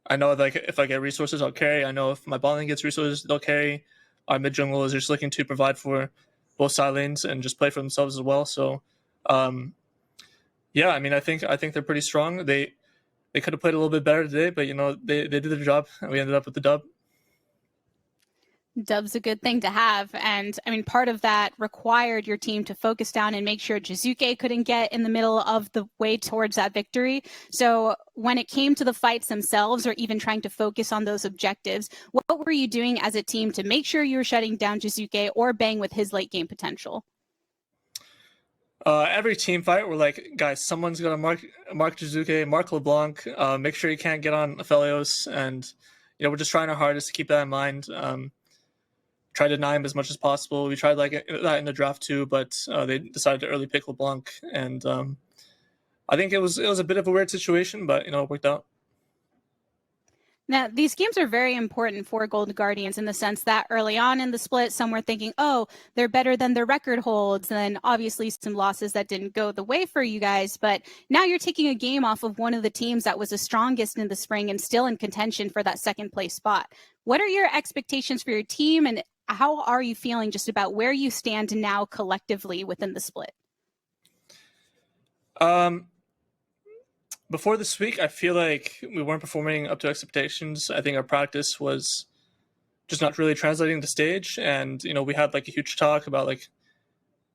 I know, like, if I get resources, I'll carry. I know if my bot lane gets resources, they'll carry. Our mid jungle is just looking to provide for both side lanes and just play for themselves as well. So, yeah, I mean, I think they're pretty strong. They could have played a little bit better today, but, you know, they did their job and we ended up with the dub. Dub's a good thing to have. And I mean, part of that required your team to focus down and make sure Jiizuke couldn't get in the middle of the way towards that victory. So when it came to the fights themselves, or even trying to focus on those objectives, what were you doing as a team to make sure you were shutting down Jiizuke or bang with his late game potential? Every team fight, we're like, guys, someone's gonna mark Jiizuke, mark LeBlanc, make sure you can't get on Aphelios, and, you know, we're just trying our hardest to keep that in mind. Try to deny him as much as possible. We tried like that in the draft too, but they decided to early pick LeBlanc, and I think it was a bit of a weird situation, but, you know, it worked out. Now, these games are very important for Golden Guardians in the sense that early on in the split, some were thinking, oh, they're better than their record holds. And then obviously some losses that didn't go the way for you guys. But now you're taking a game off of one of the teams that was the strongest in the spring and still in contention for that second place spot. What are your expectations for your team, and how are you feeling just about where you stand now collectively within the split? Before this week, I feel like we weren't performing up to expectations. I think our practice was just not really translating to stage, and, you know, we had like a huge talk about, like,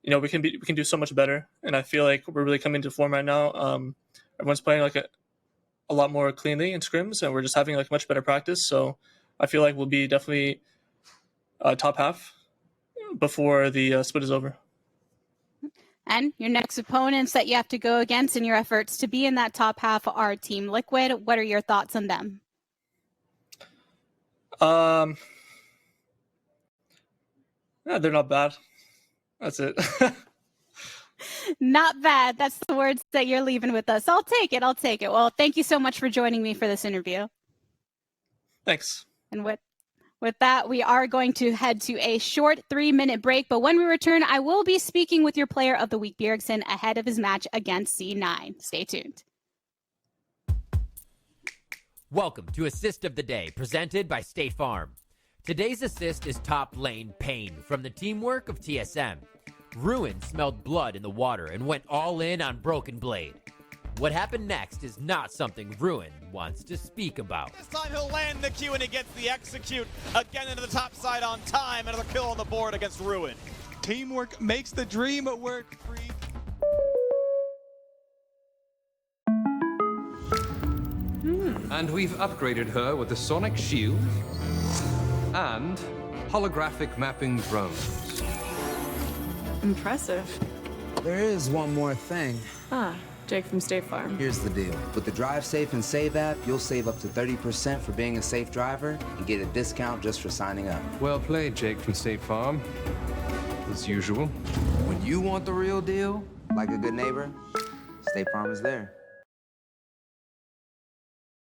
you know, we can do so much better, and I feel like we're really coming to form right now. Everyone's playing like a lot more cleanly in scrims, and we're just having like much better practice. So I feel like we'll be definitely top half before the split is over. And your next opponents that you have to go against in your efforts to be in that top half are Team Liquid. What are your thoughts on them? Yeah, they're not bad. That's it. Not bad. That's the words that you're leaving with us. I'll take it. Well, thank you so much for joining me for this interview. Thanks. And with that, we are going to head to a short 3-minute break, but when we return, I will be speaking with your player of the week, Bjergsen, ahead of his match against C9. Stay tuned. Welcome to Assist of the Day, presented by State Farm. Today's assist is top lane Pain from the teamwork of TSM. Ruin smelled blood in the water and went all in on Broken Blade. What happened next is not something Ruin wants to speak about. This time he'll land the Q and he gets the execute again into the top side on time. Another kill on the board against Ruin. Teamwork makes the dream work, Freak. And we've upgraded her with the Sonic Shield and holographic mapping drones. Impressive. There is one more thing. Jake from State Farm. Here's the deal. With the Drive Safe and Save app, you'll save up to 30% for being a safe driver and get a discount just for signing up. Well played, Jake from State Farm. As usual. When you want the real deal, like a good neighbor, State Farm is there.